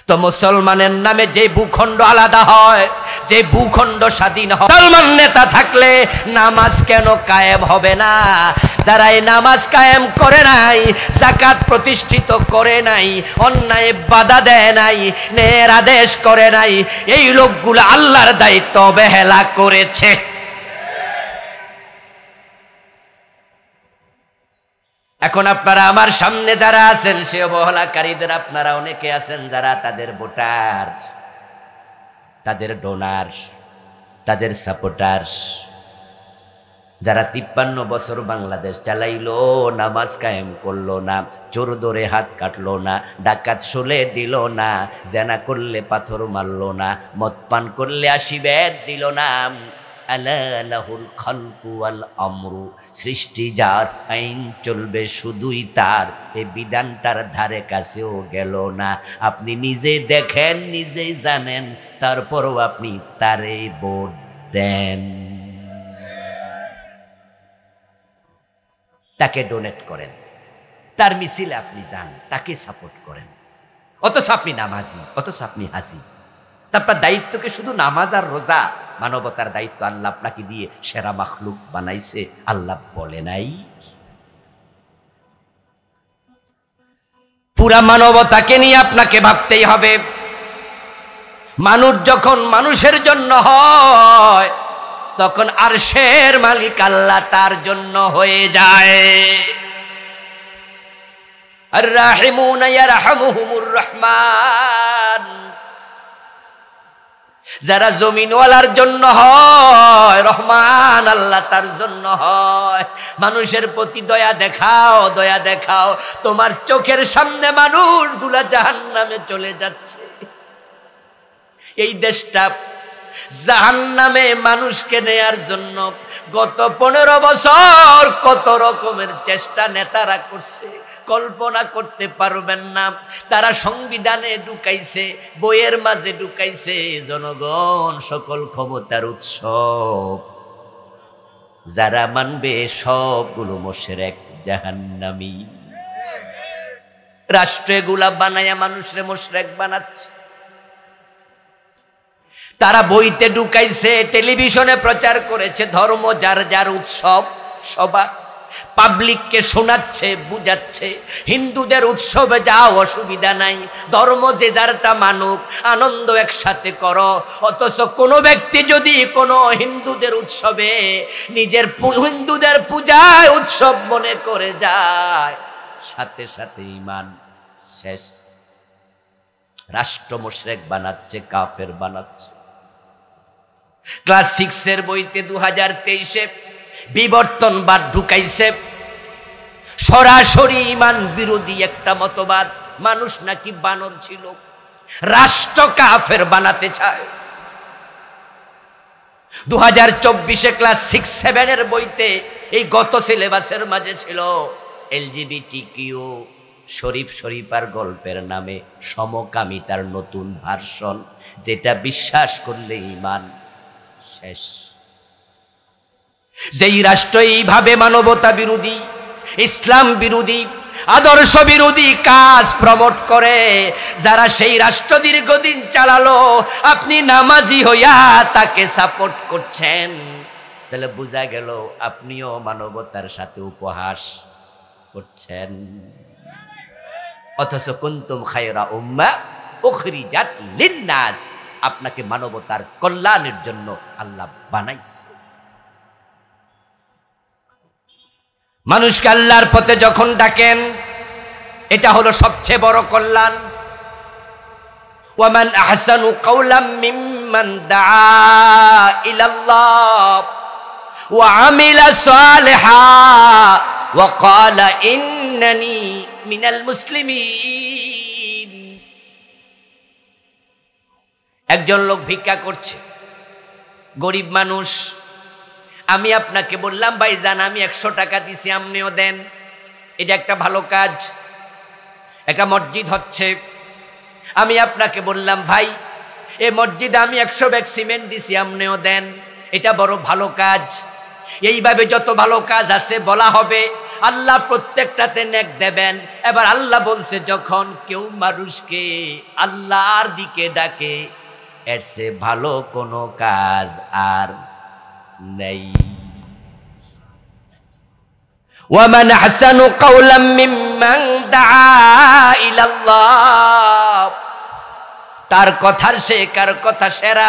তো মুসলমানের নামে যে ভূখণ্ড আলাদা হয়, যে ভূখণ্ড স্বাধীন হয়, মুসলমান নেতা থাকলে নামাজ কেন কায়েম হবে না? যারা এই নামাজ কায়েম করে নাই, যাকাত প্রতিষ্ঠিত করে নাই, অন্যায় বাধা দেয় নাই, ন্যায়ের আদেশ করে নাই, এই লোকগুলো আল্লাহর দায়িত্ব অবহেলা করেছে। এখন আপনারা আমার সামনে যারা আছেন, সে অবহেলাকারীদের আপনারা অনেকে আছেন যারা তাদের ভোটার, তাদের ডোনার, তাদের সাপোর্টার, যারা 53 বছর বাংলাদেশ চালাইলো, নামাজ কায়েম করলো না, চোর ধরে হাত কাটলো না, ডাকাত শুলে দিল না, জেনা করলে পাথর মারলো না, মদ পান করলে 80 বেদ দিল না। আলা লাহুল খালকু ওয়াল আমরু, সৃষ্টি যার, আইন চলবে শুধুই তার, এই বিধানটার ধারে কাছেও গেল না। আপনি নিজে দেখেন, নিজেই জানেন, তারপরও আপনি তারে ভোট দেন, তাকে ডোনেট করেন, তার মিছিলে আপনি যান, তাকে সাপোর্ট করেন, অথচ আপনি নামাজি, অথচ আপনি হাজি। তারপর দায়িত্বকে শুধু নামাজ আর রোজা, মানবতার দায়িত্ব আল্লাহ আপনাকে দিয়ে সেরা মাখলুক বানাইছে, আল্লাহ বলে নাই? পুরা মানবতাকে নিয়ে আপনাকে ভাবতেই হবে। মানুষ যখন মানুষের জন্য হয়, তখন আরশের মালিক আল্লাহ তার জন্য হয়ে যায়। আর রাহিমুনা ইয়ারহামুহুমুর রহমান, যারা জমিনওয়ালার জন্য হয়, রহমান আল্লাহ তার জন্য হয়। মানুষের প্রতি দয়া দেখাও, দয়া দেখাও। তোমার চোখের সামনে মানুষগুলা জাহান্নামে চলে যাচ্ছে। এই দেশটা জাহান্নামে মানুষকে নেয়ার জন্য গত 15 বছর কত রকমের চেষ্টা নেতারা করছে, কল্পনা করতে পারবেন না। তারা সংবিধানে ঢুকাইছে, বইয়ের মাঝে ঢুকাইছে জনগণ সকল ক্ষমতার উৎস, যারা মানবে সবগুলো মুশরিক জাহান্নামী। রাষ্ট্রগুলা বানায়া মানুষরে মুশরিক বানাচ্ছে। তারা বইতে ঢুকাইছে, টেলিভিশনে প্রচার করেছে ধর্ম যার যার উৎসব, সবার পাবলিককে শোনাচ্ছে, বুঝাচ্ছে হিন্দুদের উৎসবে যাও, অসুবিধা নাই, ধর্ম যে যারটা মানুক, আনন্দ একসাথে করো। অথচ কোনো ব্যক্তি যদি কোনো হিন্দুদের উৎসবে নিজের হিন্দুদের পূজায় উৎসব মনে করে যায়, সাথে সাথে ঈমান শেষ। রাষ্ট্র মুশরিক বানাচ্ছে, কাফের বানাচ্ছে। ক্লাস 6 এর বইতে 2023-এ বিবর্তনবাদ ঢুকাইছে, সরাসরি ঈমান বিরোধী একটা মতবাদ। মানুষ নাকি বানর ছিল, রাষ্ট্র কাফের বানাতে চায়। 2024-এ ক্লাস 6-7 এর বইতে এই গত সিলেবাসের মাঝে ছিল LGBTQ শরীফার গল্পের নামে সমকামিতার নতুন ভার্সন, যেটা বিশ্বাস করলে ঈমান শেষ। যেই রাষ্ট্র এইভাবে মানবতা বিরোধী, ইসলাম বিরোধী, আদর্শ বিরোধী কাজ প্রমোট করে, যারা সেই রাষ্ট্র দীর্ঘদিন চালালো, আপনি নামাজি হইয়া তাকে সাপোর্ট করছেন, তাহলে বোঝা গেল আপনিও মানবতার সাথে উপহাস করছেন। অথচ কুনতুম খায়রা উম্মাহ উখরিজাত লিন্নাস, আপনাকে মানবতার কল্যাণের জন্য আল্লাহ বানাইছে। মানুষকে আল্লাহর পথে যখন ডাকেন, এটা হলো সবচেয়ে বড় কল্যাণ। ওয়ামান আহসানু কাওলাম মিম্মান দাআ ইলাল্লাহ ওয়া আমিলা সালিহা ওয়া ক্বালা ইন্নানি মিনাল মুসলিমিন। একজন লোক ভিক্ষা করছে, গরিব মানুষ। আমি আপনাকে বললাম, ভাইজান আমি 100 টাকা দিছি, আপনিও দেন, এটা একটা ভালো কাজ। একটা মসজিদ হচ্ছে, আমি আপনাকে বললাম, ভাই এই মসজিদে আমি 100 ব্যাগ সিমেন্ট দিছি, আপনিও দেন, এটা বড় ভালো কাজ। এইভাবে যত ভালো কাজ আছে বলা হবে, আল্লাহ প্রত্যেকটাতে নেক দেবেন। এবার আল্লাহ বলছে, যখন কেউ মানুষকে আল্লাহর দিকে ডাকে, এর চেয়ে ভালো কোনো কাজ আর নেই। ওয়ামান আহসানু কাওলাম মিম্মান দাআ ইলাল্লাহ, তার কথার সে কার কথা সেরা,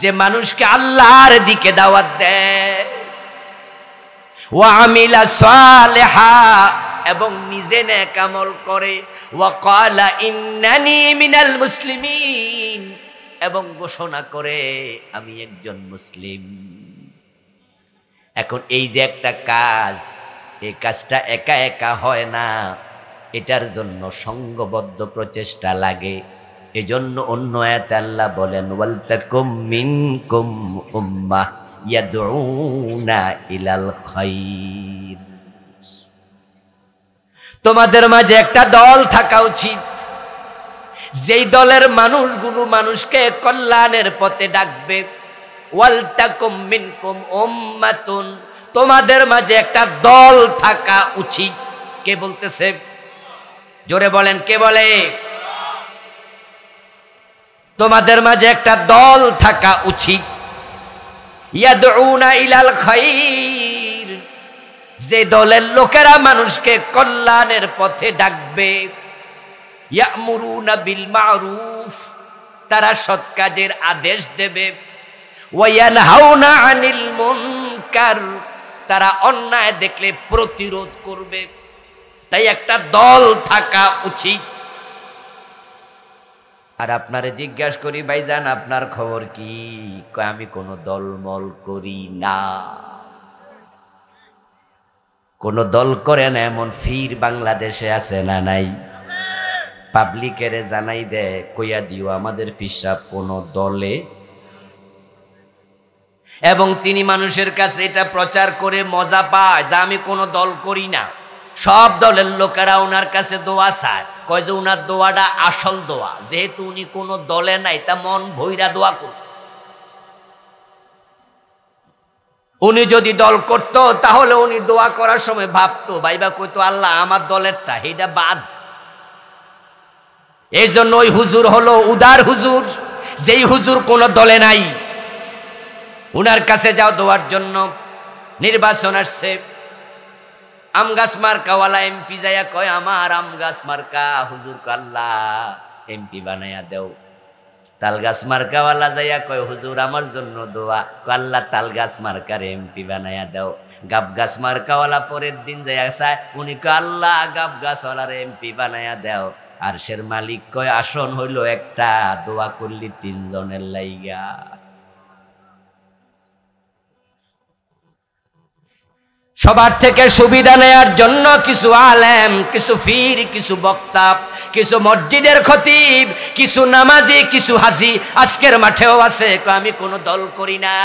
যে মানুষকে আল্লাহর দিকে দাওয়াত দেয়। ওয়া আমিলা সালিহা, এবং নিজে নেক আমল করে। ওয়া ক্বালা ইন্নানি মিনাল মুসলিমিন, এবং ঘোষণা করে আমি একজন মুসলিম। এখন এই যে একটা কাজ, এই কাজটা একা একা হয় না, এটার জন্য সংঘবদ্ধ প্রচেষ্টা লাগে। এজন্য অন্য আয়াতে আল্লাহ বলেন, ওয়ালতাকুম মিনকুম উম্মাহ ইয়াদউনা ইলাল খায়র। তোমাদের মাঝে একটা দল থাকা উচিত, যেই দলের মানুষগুলো মানুষকে কল্যাণের পথে ডাকবে। ওয়ালতাকুম মিনকুম উম্মাতুন, তোমাদের মাঝে একটা দল থাকা উচিত। কে বলতেছে? জোরে বলেন, কে বলে? তোমাদের মাঝে একটা দল থাকা উচিত। ইয়াদউনা ইলাল খায়র, যে দলের লোকেরা মানুষকে কল্যাণের পথে ডাকবে। ইয়ামুরুনা বিল মারুফ, তারা সৎ কাজের আদেশ দেবে। ওয়া ইয়ানহাউনা আনিল মুনকার, তারা অন্যায় দেখলে প্রতিরোধ করবে। তাই একটা দল থাকা উচিত। আর আপনারে জিজ্ঞাসা করি, ভাইজান আপনার খবর কি? আমি কোনো দলমল করি না। কোন দল করে না এমন ফির বাংলাদেশে আছে না নাই? পাবলিকের জানাই দেয়, কইয়া দিও আমাদের ফিসাব কোন দলে। এবং তিনি মানুষের কাছে এটা প্রচার করে মজা পায় যে আমি কোনো দল করি না। সব দলের লোকেরা ওনার কাছে দোয়া চায়, কয় যে ওনার দোয়াটা আসল দোয়া, যেহেতু উনি কোনো দলে নাই তা মন ভইরা দোয়া করত। উনি যদি দল করত তাহলে উনি দোয়া করার সময় ভাবতো, ভাইবা কইতো আল্লাহ আমার দলেরটা এইটা বাদ। এই জন্য ওই হুজুর হলো উদার হুজুর, যেই হুজুর কোনো দলে নাই। উনার কাছে যাও দোয়ার জন্য। নির্বাচন আসছে, আম গাছ মার্কাওয়ালা এমপি যাইয়া কয় আমার আম গাছ মার্কা হুজুর আল্লাহ এমপি বানাইয়া দেও। তাল গাছ মার্কাওয়ালা যাইয়া কয় হুজুর আমার জন্য দোয়া, আল্লাহ তাল গাছ মার্কার এমপি বানাইয়া দেও। গাব গাছ মার্কাওয়ালা পরের দিন যাইয়া চায়, উনি কয় আল্লাহ গাব গাছওয়ালার এমপি বানাইয়া দেও। আর সের মালিক কয় আসন হইল একটা, দোয়া করলি 3 জনের লাইগা। সবার থেকে সুবিধা নেয়ার জন্য কিছু আলেম, কিছু ফির, কিছু বক্তা, কিছু মসজিদের খতিব, কিছু নামাজি, কিছু হাজি আজকের মাঠেও আছে, আমি কোনো দল করি না।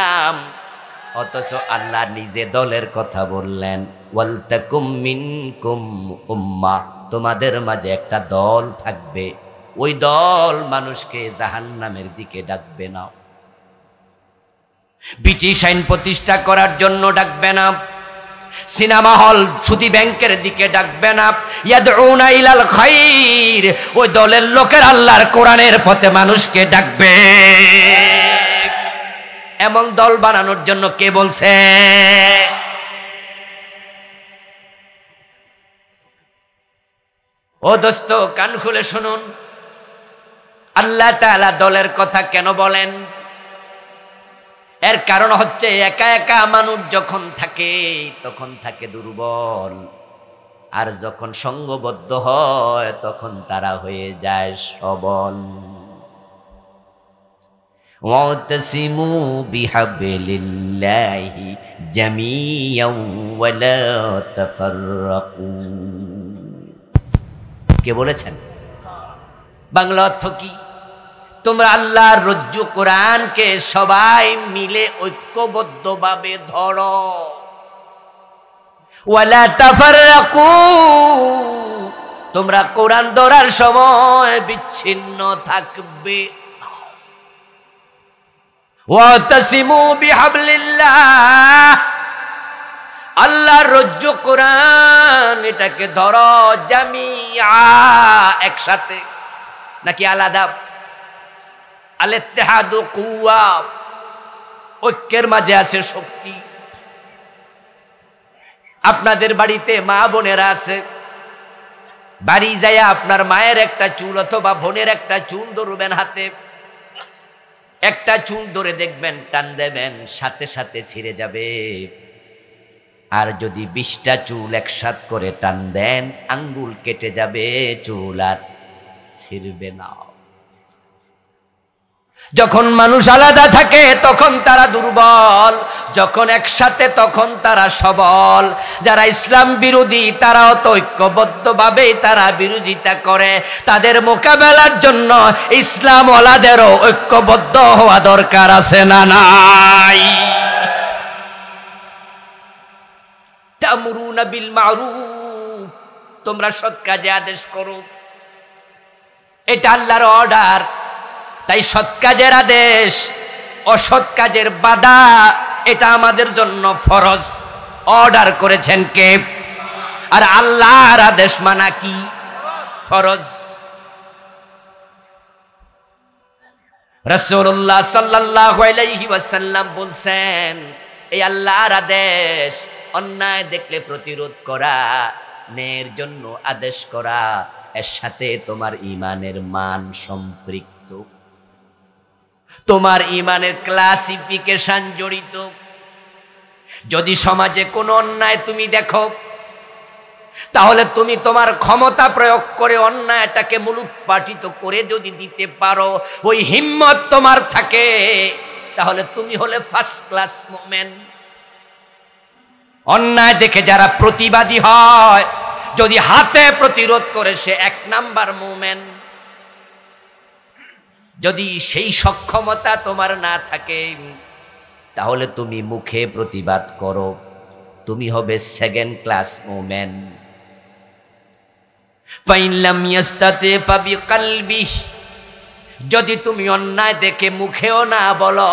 অথচ আল্লাহ নিজে দলের কথা বললেন, ওয়ালতাকুম মিনকুম উম্মাহ, তোমাদের মাঝে একটা দল থাকবে, ওই দল মানুষকে জাহান্নামের দিকে ডাকবে না, ব্রিটিশ আইন প্রতিষ্ঠা করার জন্য ডাকবে না, সিনেমা হল সুদী ব্যাংকের দিকে ডাকবে না, ইয়াদউনা ইলাল খাইর, ওই দলের লোকের আল্লাহর কোরআনের পথে মানুষকে ডাকবে। এমন দল বানানোর জন্য কে বলছে? ও দোস্ত কান খুলে শুনুন, আল্লাহ তাআলা দলের কথা কেন বলেন? এর কারণ হচ্ছে একা একা মানুষ যখন থাকে তখন থাকে দুর্বল, আর যখন সঙ্গবদ্ধ হয় তখন তারা হয়ে যায় সবল। ওয়াতাসিমু বিহাবলিল্লাহি জামিয়ান ওয়ালা তাফাররাকু। কে বলেছেন? বাংলা অর্থ কি? তোমরা আল্লাহর রজ্জু কোরআনকে সবাই মিলে ঐক্যবদ্ধভাবে ধরো, ওয়ালা তাফাররাকু, তোমরা কোরআন ধরার সময় বিচ্ছিন্ন থাকবে। ওয়াতাসিমু বিহাবলিল্লাহ, আল্লাহর রজ্জু কোরআন এটাকে ধরো, জামিয়া একসাথে, নাকি আলাদা? আল ইত্তিহাদু কুওয়া, ঐক্যের মাঝে আছে শক্তি। আপনাদের বাড়িতে মা বোনেরা আছে, বাড়ি যায়া আপনার মায়ের একটা চুল অথবা বোনের একটা চুল ধরবেন হাতে, একটা চুল ধরে দেখবেন টান দেবেন, সাথে সাথে ছিঁড়ে যাবে। আর যদি 20টা চুল একসাথ করে টান দেন, আঙ্গুল কেটে যাবে, চুল আর ছিঁড়বে না। যখন মানুষ আলাদা থাকে তখন তারা দুর্বল, যখন একসাথে তখন তারা সবল। যারা ইসলাম বিরোধী তারাও তো ঐক্যবদ্ধভাবেই তারা বিরোধিতা করে। তাদের মোকাবেলার জন্য ইসলাম ওয়ালাদেরও ঐক্যবদ্ধ হওয়া দরকার আছে না নাই? তা'মুরুনা বিল মা'রুফ, তোমরা সৎ কাজে আদেশ করো, এটা আল্লাহর অর্ডার। তাই সৎ কাজের আদেশ, অসৎ কাজের বাধা, এটা আমাদের জন্য ফরজ। অর্ডার করেছেন কে? আর আল্লাহর আদেশ মানা কি? ফরজ। রাসূলুল্লাহ সাল্লাল্লাহু আলাইহি ওয়াসাল্লাম বলছেন, এই আল্লাহর আদেশ, অন্যায় দেখলে প্রতিরোধ করা, ন্যায়ের জন্য আদেশ করা, এর সাথে তোমার ঈমানের মান সম্পৃক্ত, তোমার ঈমানের ক্লাসিফিকেশন জড়িত। যদি সমাজে কোনো অন্যায় তুমি দেখো, তাহলে তুমি তোমার ক্ষমতা প্রয়োগ করে অন্যায়টাকে মূলোৎপাটিত করে যদি দিতে পারো, ওই হিম্মত তোমার থাকে, তাহলে তুমি হলে ফার্স্ট ক্লাস মুমিন। অন্যায় দেখে যারা প্রতিবাদী হয়, যদি হাতে প্রতিরোধ করে, সে 1 নাম্বার মুমিন। যদি সেই সক্ষমতা তোমার না থাকে, তাহলে তুমি মুখে প্রতিবাদ করো, তুমি হবে 2nd ক্লাস মুমিন। ফাইন লাম ইয়াস্তাতি ফাবিকালবিহি, যদি তুমি অন্যায় দেখে মুখেও না বলো,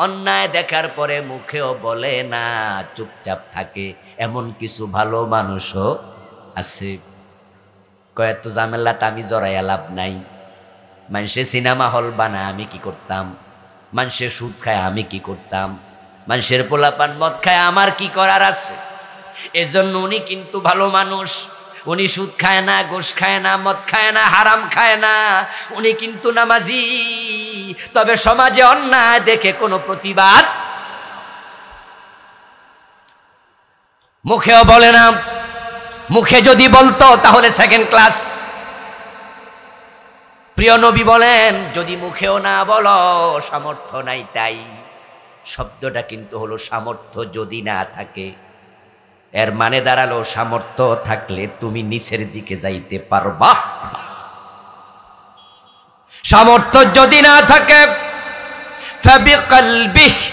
অন্যায় দেখার পরে মুখেও বলে না, চুপচাপ থাকে, এমন কিছু ভালো মানুষও আছে। কয় তো ঝামেলাটা আমি জড়াইয়া লাভ নাই। মানুষে সিনেমা হল বানায়, আমি কি করতাম? মানুষের সুদ খায়, আমি কি করতাম? মানুষের পোলাপান মদ খায়, আমার কি করার আছে? এজন্য উনি কিন্তু ভালো মানুষ। উনি সুদ খায় না, ঘুষ খায় না, মদ খায় না, হারাম খায় না, উনি কিন্তু নামাজি। তবে সমাজে অন্যায় দেখে কোনো প্রতিবাদ মুখেও বলে না। মুখে যদি বলতো তাহলে সেকেন্ড ক্লাস। প্রিয় নবী বলেন, যদি মুখেও না বলো, সামর্থ্য নাই তাই। শব্দটা কিন্তু হলো সামর্থ্য যদি না থাকে। এর মানে দাঁড়ালো, সামর্থ্য থাকলে তুমি নিচের দিকে যাইতে পারবা। সামর্থ্য যদি না থাকে ফাবিকালবিহি,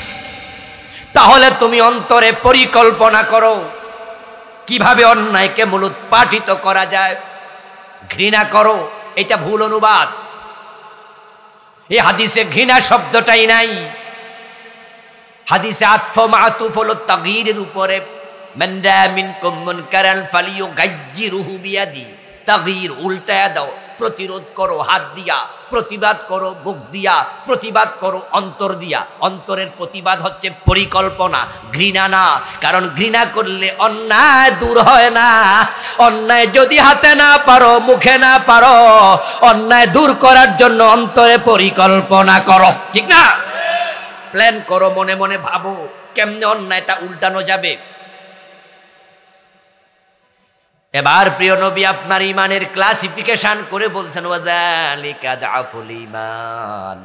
তাহলে তুমি অন্তরে পরিকল্পনা করো কিভাবে অন্যায়কে মূলোৎপাটিত করা যায়। ঘৃণা করো, এটা ভুল অনুবাদ। এই হাদিসে ঘৃণা শব্দটাই নাই। হাদিসে আতফ মাতুফ হলো তাগয়ীরের উপরে। মান রা মিনকুম মুনকারান ফালিয়ুগায়্যিরহু বিয়াদি, তাগয়ীর উল্টায়া দাও, প্রতিরোধ করো হাত দিয়া, প্রতিবাদ করো মুখ দিয়া, প্রতিবাদ করো অন্তর দিয়া। অন্তরের প্রতিবাদ হচ্ছে পরিকল্পনা, ঘৃণা না। কারণ ঘৃণা করলে অন্যায় দূর হয় না। অন্যায় যদি হাতে না পারো, মুখে না পারো, অন্যায় দূর করার জন্য অন্তরে পরিকল্পনা করো, ঠিক না? প্ল্যান করো, মনে মনে ভাবো কেমনে অন্যায়টা উল্টানো যাবে। এবার প্রিয় নবী আপনার ইমানের ক্লাসিফিকেশন করে বলছেন, ওয়াযালিকা দাফুল ঈমান,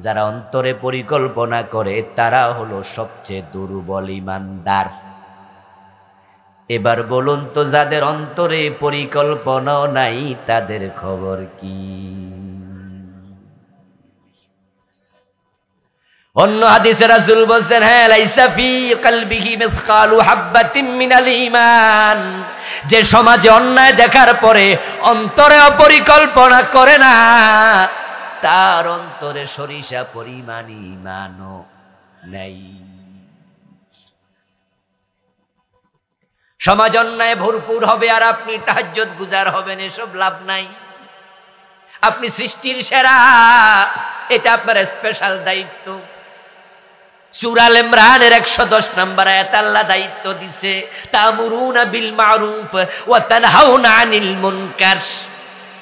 যারা অন্তরে পরিকল্পনা করে তারা হলো সবচেয়ে দুর্বল ঈমানদার। এবার বলুন তো, যাদের অন্তরে পরিকল্পনা নাই তাদের খবর কি? অন্য হাদিসে রাসূল বলছেন, হ্যাঁ, লাইসা ফি কলবিহি মিসকালু হাববাতিন মিনাল ঈমান, যে সমাজে অন্যায় দেখার পরে অন্তরে পরিকল্পনা করে না, তার অন্তরে সরিষা পরিমাণ ঈমানও নাই। সমাজ অন্যায় ভরপুর হবে আর আপনি তাহাজ্জুদ গুজার হবেন, এসব লাভ নাই। আপনি সৃষ্টির সেরা, এটা আপনার স্পেশাল দায়িত্ব। সূরা আল ইমরানের 110 নম্বর আয়াত আল্লাহ দায়িত্ব দিছে, তা'মুরুনা বিল মা'রুফ ওয়া তানহাউনা আনিল মুনকার।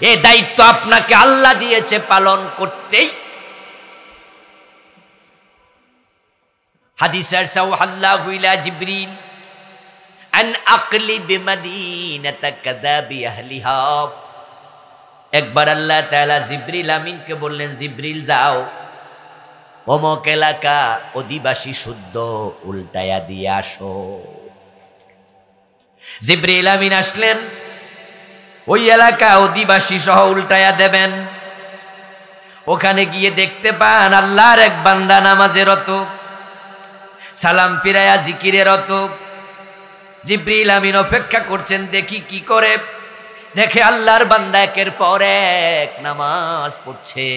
এই দায়িত্ব আপনাকে আল্লাহ দিয়েছে, পালন করতেই। হাদিসে সাওহাল্লাহু ইলা জিবরিল আন আকলি বিমাদিনাতা কাযা বিআহলিহা। একবার আল্লাহ তাআলা জিবরিল আমিনকে বললেন, জিবরিল যাও অমুক এলাকা অধিবাসী শুদ্ধ উল্টায়া দিয়ে আসো। জিবরিল আমিন আসলেন, ওই এলাকা অধিবাসী সহ উল্টায়া দেবেন। ওখানে গিয়ে দেখতে পান আল্লাহর এক বান্দা নামাজে রত, সালাম ফিরায়া জিকিরে রত। জিবরিল আমিন অপেক্ষা করছেন দেখি কি করে। দেখে আল্লাহর বান্দা একের পর এক নামাজ পড়ছে।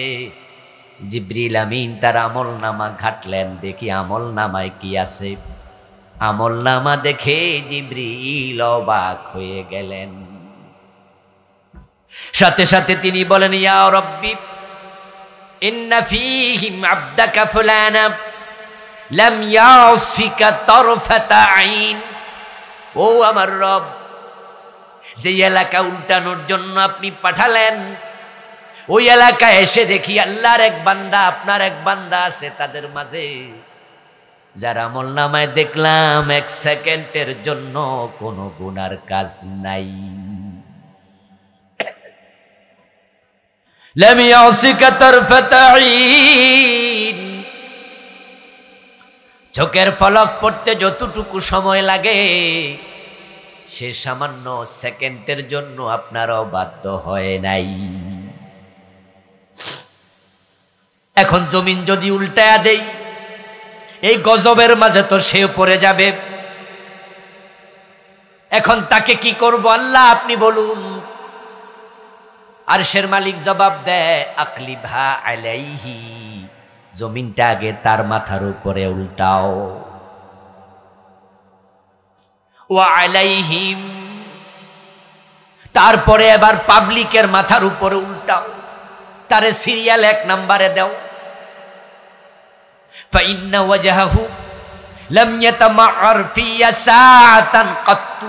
জিবরিল আমিন তার আমল নামা ঘাটলেন, দেখি আমল নামায় কি আছে। আমল নামা দেখে জিবরিল অবাক হয়ে গেলেন। সাথে সাথে তিনি বলেন, ইয়া রব্বি ইন্না ফীহিম আবদাকা ফুলানা লাম ইয়াসিকা তারফাতা আইন। ও আমার রব, যে এলাকা উল্টানোর জন্য আপনি পাঠালেন, ওই এলাকায় এসে দেখি আল্লাহর এক বান্দা, আপনার এক বান্দা আছে তাদের মাঝে, যার আমল নামায় দেখলাম 1 সেকেন্ডের জন্য কোনো গুনার কাজ নাই। লাম ইয়াসিকা তারফাতা আইন। চোখের পলক পড়তে যতটুকু সময় লাগে, সে সামান্য সেকেন্ডের জন্য আপনারও বাধ্য হয় নাই। এখন জমিন যদি উল্টায়া দেই, এই গজবের মাঝে তো সেও পড়ে যাবে। এখন তাকে কি করব আল্লাহ আপনি বলুন। আরশের মালিক জবাব দেয়, আকলিভা আলাইহি, জমিনটা আগে তার মাথার উপরে উল্টাও। ওয়া আলাইহিম, তারপরে এবার পাবলিকের মাথার উপরে উল্টাও, তারে সিরিয়াল 1 নম্বরে দাও। ফাইন্না ওয়াজহাহু লাম ইয়াতামাআর ফি সাআতান কাত্তু।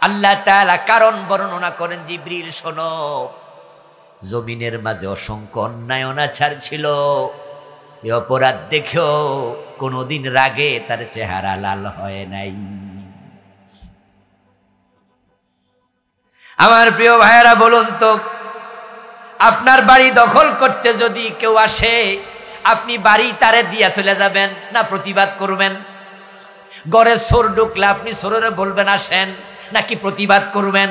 আল্লাহ তাআলা কারণ বর্ণনা করেন, জিবরিল শোনো, জমিনের মাঝে অসংখ্য অন্যায় অনাচার ছিল, এই অপরাধ দেখেও কোনোদিন রাগে তার চেহারা লাল হয় নাই। আমার প্রিয় ভাইয়েরা বলুন তো, আপনার বাড়ি দখল করতে যদি কেউ আসে, আপনি বাড়ি তারে দিয়া চলে যাবেন না প্রতিবাদ করবেন? ঘরে চোর ঢুকলে আপনি চোরের বলবেন আসেন, নাকি প্রতিবাদ করবেন?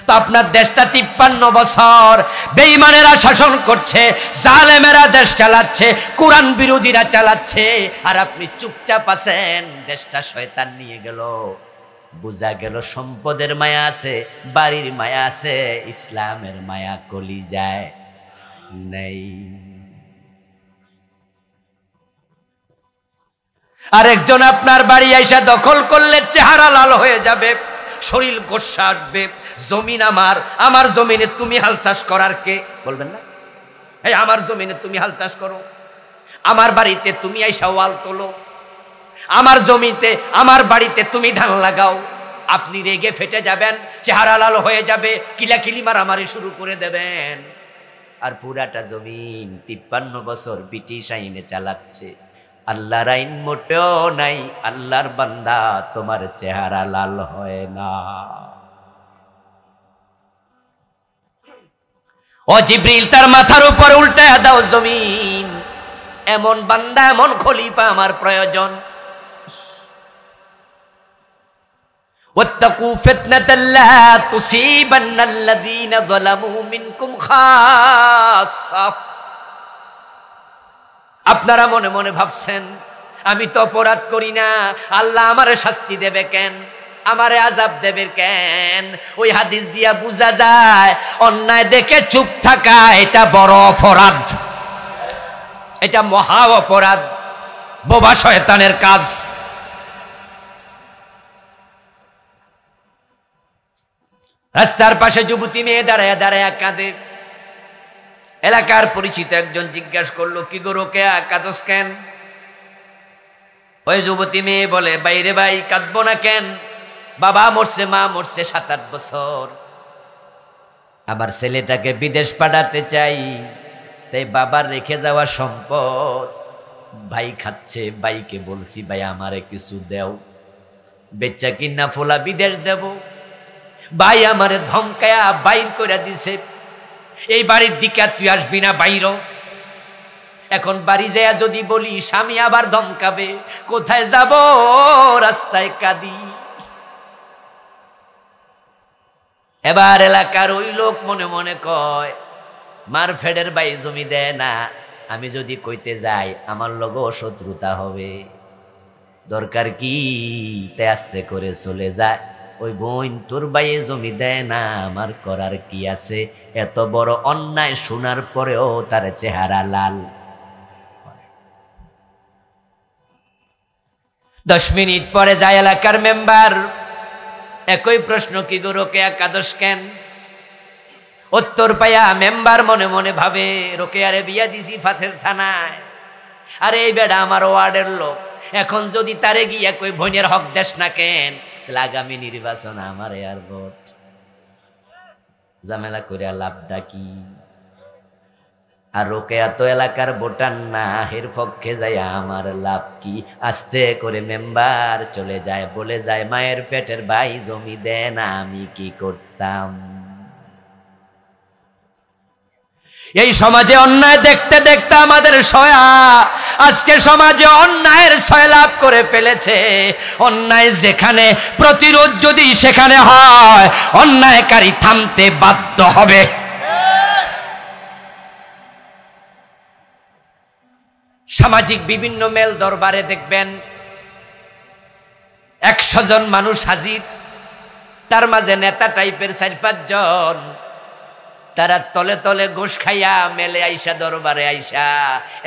তো আপনার দেশটা 53 বছর বেঈমানেরা শাসন করছে, জালেমেরা দেশ চালাচ্ছে, কোরআন বিরোধীরা চালাচ্ছে, আর আপনি চুপচাপ আছেন। দেশটা শয়তান নিয়ে গেল, বুঝা গেল সম্পদের মায়া আছে, বাড়ির মায়া আছে, ইসলামের মায়া কলিজায় নেই। আরেকজন আপনার বাড়ি আইসা দখল করলে চেহারা লাল হয়ে যাবে, শরীর গোস্বা আসবে, জমিন আমার, আমার জমিনে তুমি হাল চাষ করার কে? বলবেন না, এই আমার জমিনে তুমি হাল চাষ করো, আমার বাড়িতে তুমি আইসা ওয়াল তোলো, আমার জমিতে আমার বাড়িতে তুমি ধান লাগাও। আপনি রেগে ফেটে যাবেন, চেহারা লাল হয়ে যাবে, কিলাকিলি মারামারি শুরু করে দেবেন। আর পুরাটা জমিন 53 বছর ব্রিটিশ আইনে চালাচ্ছে, আল্লাহর আইন মোটেও নাই। আল্লাহর বান্দা, তোমার চেহারা লাল হয় না। ও জিবরিল, তার মাথার উপর উল্টায়া দাও জমিন। এমন বান্দা, এমন খলিফা আমার প্রয়োজন। ওয়াত্তাকু ফিতনাতাল লা তুসিবান্নাল্লাযীনা যালামু মিনকুম খাসসা। আপনারা মনে মনে ভাবছেন আমি তো অপরাধ করি না, আল্লাহ আমারে শাস্তি দেবে কেন, আমারে আযাব দেবে কেন? ওই হাদিস দিয়া বোঝা যায় অন্যায় দেখে চুপ থাকা এটা বড় অপরাধ, এটা মহা অপরাধ, বোবা শয়তানের কাজ। রাস্তার পাশে যুবতী মেয়ে দাঁড়ায় দাঁড়ায় কাঁদে। এলাকার পরিচিত একজন জিজ্ঞাসা করলো, কি গো রোকেয়া, কাঁদস কেন? ওই যুবতী মেয়ে বলে, বাইরে ভাই, কাঁদবো না কেন? বাবা মরছে, মা মরছে, 7-8 বছর। আমার ছেলেটাকে বিদেশ পাঠাতে চাই, তাই বাবার রেখে যাওয়া সম্পদ ভাই খাচ্ছে। ভাইকে বলছি, ভাই আমারে কিছু দেও, বেচা কিনা ফোলা বিদেশ দেব। ভাই আমারে ধমকায়া বাইর করে দিছে, এই বাড়ির দিকে তুই আসবি না, বাইর। এখন বাড়ি যায় যদি বলি, স্বামী আবার ধমকাবে, কোথায় যাব, রাস্তায় কাঁদি। এবার এলাকার ওই লোক মনে মনে কয়, মার ফেডের ভাই জমি দেয় না, আমি যদি কইতে যাই আমার লগো শত্রুতা হবে, দরকার কি, তাই আস্তে করে চলে যায়। ওই বোন, তোর ভাইয়ে জমি দেয় না, আমার করার কি আছে? এত বড় অন্যায় শোনার পরেও তার চেহারা লাল। 10 মিনিট পরে যায় এলাকার মেম্বার, একই প্রশ্ন, কি গো রোকেয়া, কাঁদস কেন? উত্তর পাইয়া মেম্বার মনে মনে ভাবে, রোকেয়ারে বিয়া দিছি ফাতের থানায়, আরে এই বেড়া আমার ওয়ার্ডের লোক, এখন যদি তারে গিয়া কই বোনের হক দেশ না কেন, তাহলে আগামী নির্বাচন আমার আর ভোট, ঝামেলা করিয়া লাভটা কি? আর রোকেয়া তো এলাকার ভোটার না, এর পক্ষে যায় আমার লাভ কি? আস্তে করে মেম্বার চলে যায়, বলে যায়, মায়ের পেটের ভাই জমি দেয় না, আমি কি করতাম? এই সমাজে অন্যায় দেখতে দেখতে আমাদের সয়া আজকে সমাজে অন্যায়ের সয়লাভ করে ফেলেছে। অন্যায় যেখানে, প্রতিরোধ যদি সেখানে হয়, অন্যায়কারী থামতে বাধ্য হবে। সামাজিক বিভিন্ন মেল দরবারে দেখবেন 100 জন মানুষ হাজির, তার মাঝে নেতা টাইপের 4-5 জন, তারা তলে তলে ঘুষ খাইয়া মেলে আইসা, দরবারে আইসা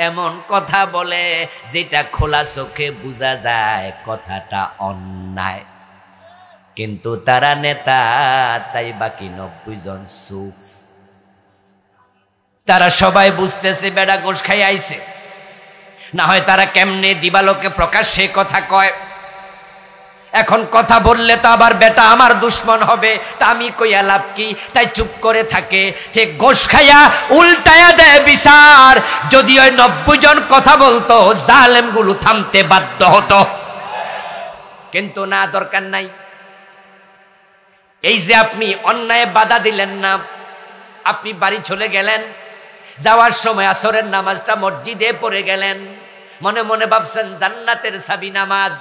এমন কথা বলে যেটা খোলা চোখে বোঝা যায় কথাটা অন্যায়, কিন্তু তারা নেতা, তাই বাকি 90 জন চুপ। তারা সবাই বুঝতেছে বেড়া ঘুষ খাই আইছে, না হয় তারা কেমনে দিবালোকে প্রকাশ্যে কথা কয়। এখন কথা বললে তো আবার বেটা আমার দুশ্মন হবে, তা আমি কইয়া লাভ কি, তাই চুপ করে থাকে। ঠিক ঘুষ খাইয়া উল্টায়া দেয় বিচার। যদি ওই 90 জন কথা বলতো জালেমগুলো থামতে বাধ্য হতো, কিন্তু না, দরকার নাই। এই যে আপনি অন্যায় বাধা দিলেন না, আপনি বাড়ি চলে গেলেন, যাওয়ার সময় আসরের নামাজটা মসজিদে পড়ে গেলেন, মনে মনে ভাবছেন জান্নাতের চাবি নামাজ,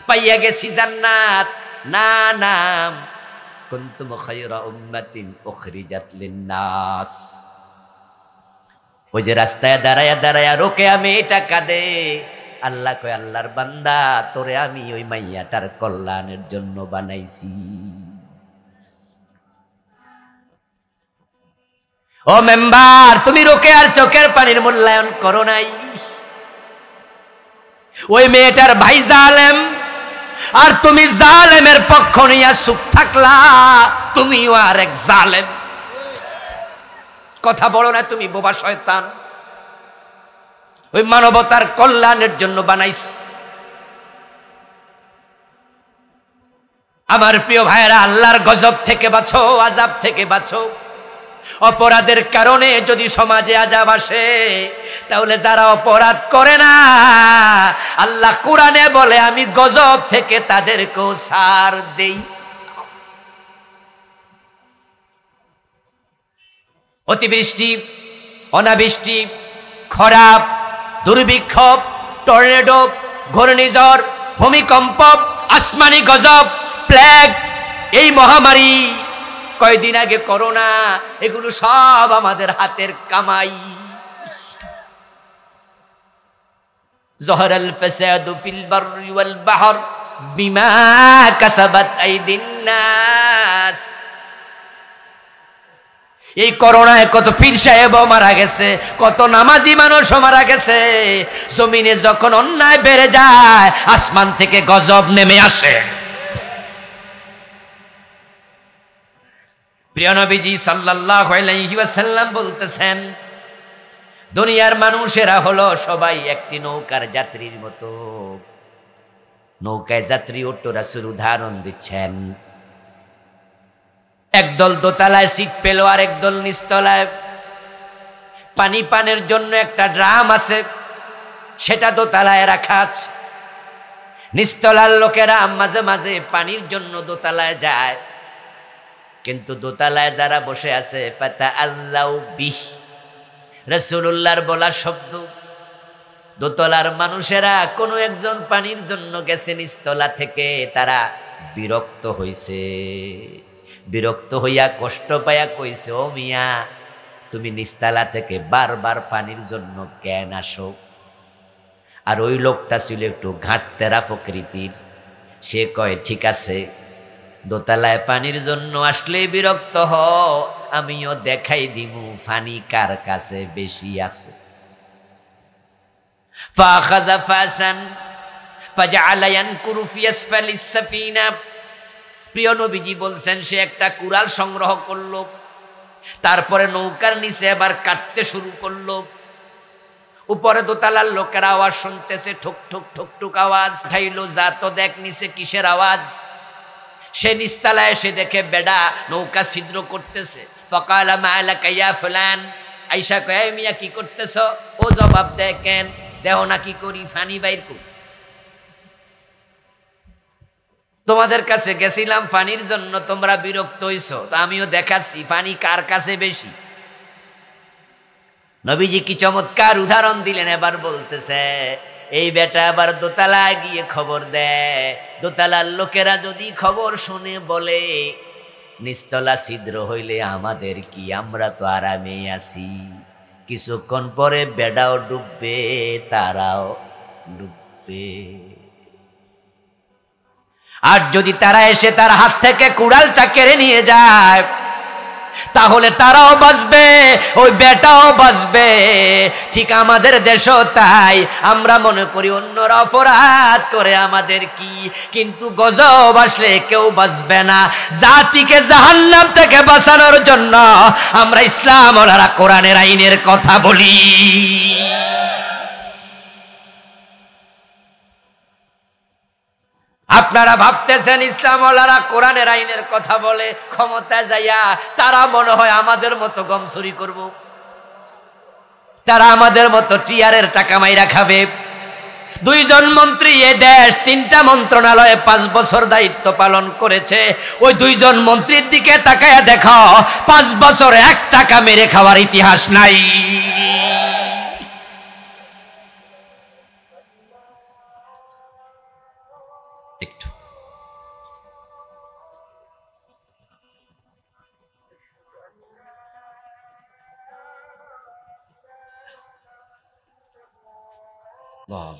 পাইয়া গেছি জান্নাত। না না, কুনতুম খায়রা উম্মাতিন উখরিজাত লিন-নাস। ওই যে রাস্তায় দাঁড়ায়া দাঁড়ায়া রোকে আমি এটা কাঁদে, আল্লাহ কয় আল্লাহর বান্দা, তোরে আমি ওই মাইয়াটার কল্যাণের জন্য বানাইছি। ও মেম্বার, তুমি রোকে আর চোখের পানির মূল্যায়ন করো নাই। ওই মেয়েটার ভাই জালেম, আর তুমি জালেমের পক্ষ নিয়ে চুপ থাকলা, তুমিও আর এক জালেম। কথা বলো না তুমি, বোবা শয়তান। ওই মানবতার কল্যাণের জন্য বানাইছি। আমার প্রিয় ভাইয়েরা, আল্লাহর গজব থেকে বাঁচো, আযাব থেকে বাঁচো। অপরাধের কারণে যদি সমাজে আযাব আসে, তাহলে যারা অপরাধ করে না, আল্লাহ কোরআনে বলে আমি গজব থেকে তাদেরকেও ছাড় দেই। অতিবৃষ্টি, অনাবৃষ্টি, খরা, দুর্ভিক্ষ, টর্নেডো, ঘূর্ণিঝড়, ভূমিকম্প, আসমানি গজব, প্লেগ, এই মহামারী, কয়দিন আগে করোনা, এগুলো সব আমাদের হাতের কামাই। জহরাল ফাসাদু ফিল বাররি ওয়াল বাহর বিমা কাসাবাত আইদিন নাস। এই করোনায় কত পীর সাহেবও মারা গেছে, কত নামাজি মানুষও মারা গেছে। জমিনে যখন অন্যায় বেড়ে যায়, আসমান থেকে গজব নেমে আসে। প্রিয় নবীজি সাল্লাল্লাহু আলাইহি ওয়াসাল্লাম বলতেছেন, দুনিয়ার মানুষেরা হলো সবাই একটি নৌকার যাত্রীর মতো। নৌকায় যাত্রী উঠতো, রাসূল উদাহরণ দিচ্ছেন। একদল দোতলায় সিট পেল, আর একদল নিচতলায়। পানি পানের জন্য একটা ড্রাম আছে, সেটা দোতলায় রাখা আছে। নিচতলার লোকেরা মাঝে মাঝে পানির জন্য দোতলায় যায়, কিন্তু দোতলায় যারা বসে আছে পাতা আল্লাহ বিহ, রাসূলুল্লাহর বলা শব্দ। দোতলার মানুষেরা কোনো একজন পানির জন্য গেছে নিচতলা থেকে, তারা বিরক্ত হইছে। বিরক্ত হইয়া কষ্ট পাইয়া কইছে, ও মিয়া, তুমি নিচতলা থেকে বারবার পানির জন্য কেন আসো? আর ওই লোকটা ছিল একটু ঘাটতেরা প্রকৃতির। সে কয়, ঠিক আছে, দোতলায় পানির জন্য আসলে বিরক্ত হও, আমিও দেখাই দিমু পানি কার কাছে বেশি আছে। ফাখাযা ফাসান ফাজআলা ইয়ানকুরু ফি আসফালিস সাফিনা। প্রিয় নবীজি বলছেন, সে একটা কুড়াল সংগ্রহ করলো, তারপরে নৌকার নিচে আবার কাটতে শুরু করলো। উপরে দোতলার লোকের আওয়াজ শুনতেছে, ঠুক ঠুক ঠুক ঠুক আওয়াজ। উঠাইলো, যা তো দেখ নিচে কিসের আওয়াজ। সে নিচতলায় এসে দেখে বেডা নৌকা ছিদ্র করতেছে। ফাকালা মা লাকা ইয়া ফুলান। আয়েশা কয়, মিয়া কি করতেছ? ও জবাব দেয়, কেন দেহ না কি করি, পানি বাইর করি। তোমাদের কাছে গেছিলাম পানির জন্য, তোমরা বিরক্ত হইছো, তো আমিও দেখাচ্ছি পানি কার কাছে বেশি। নবীজি কি চমৎকার উদাহরণ দিলেন। এবার বলতেছে, এই বেটা আবার দোতলায় গিয়ে খবর দেয়। দোতলার লোকেরা যদি খবর শুনে বলে, নিচতলা ছিদ্র হইলে আমাদের কি, আমরা তো আরামে আছি। কিছুক্ষণ পরে বেডাও ডুববে, তারাও ডুববে। আর যদি তারা এসে তার হাত থেকে কুড়ালটা কেড়ে নিয়ে যায়, তাহলে তারাও বাঁচবে, ওই বেটাও বাঁচবে। ঠিক আমাদের দেশও তাই। আমরা মনে করি অন্যরা অপরাধ করে আমাদের কি, কিন্তু গজব আসলে কেউ বাঁচবে না। জাতিকে জাহান্নাম থেকে বাঁচানোর জন্য আমরা ইসলাম ওয়ালারা কোরআনের আইনের কথা বলি। আপনারা ভাবতেছেন ইসলাম ওয়ালারা কোরআনের আইনের কথা বলে, ক্ষমতায় যাইয়া তারা মনে হয় আমাদের মতো গম চুরি করব, তারা আমাদের মতো টিয়ারের টাকা মাইরা খাবে। 2 জন মন্ত্রী এ দেশ 3টা মন্ত্রণালয়ে 5 বছর দায়িত্ব পালন করেছে। ওই 2 জন মন্ত্রীর দিকে তাকায়া দেখো, 5 বছর 1 টাকা মেরে খাওয়ার ইতিহাস নাই।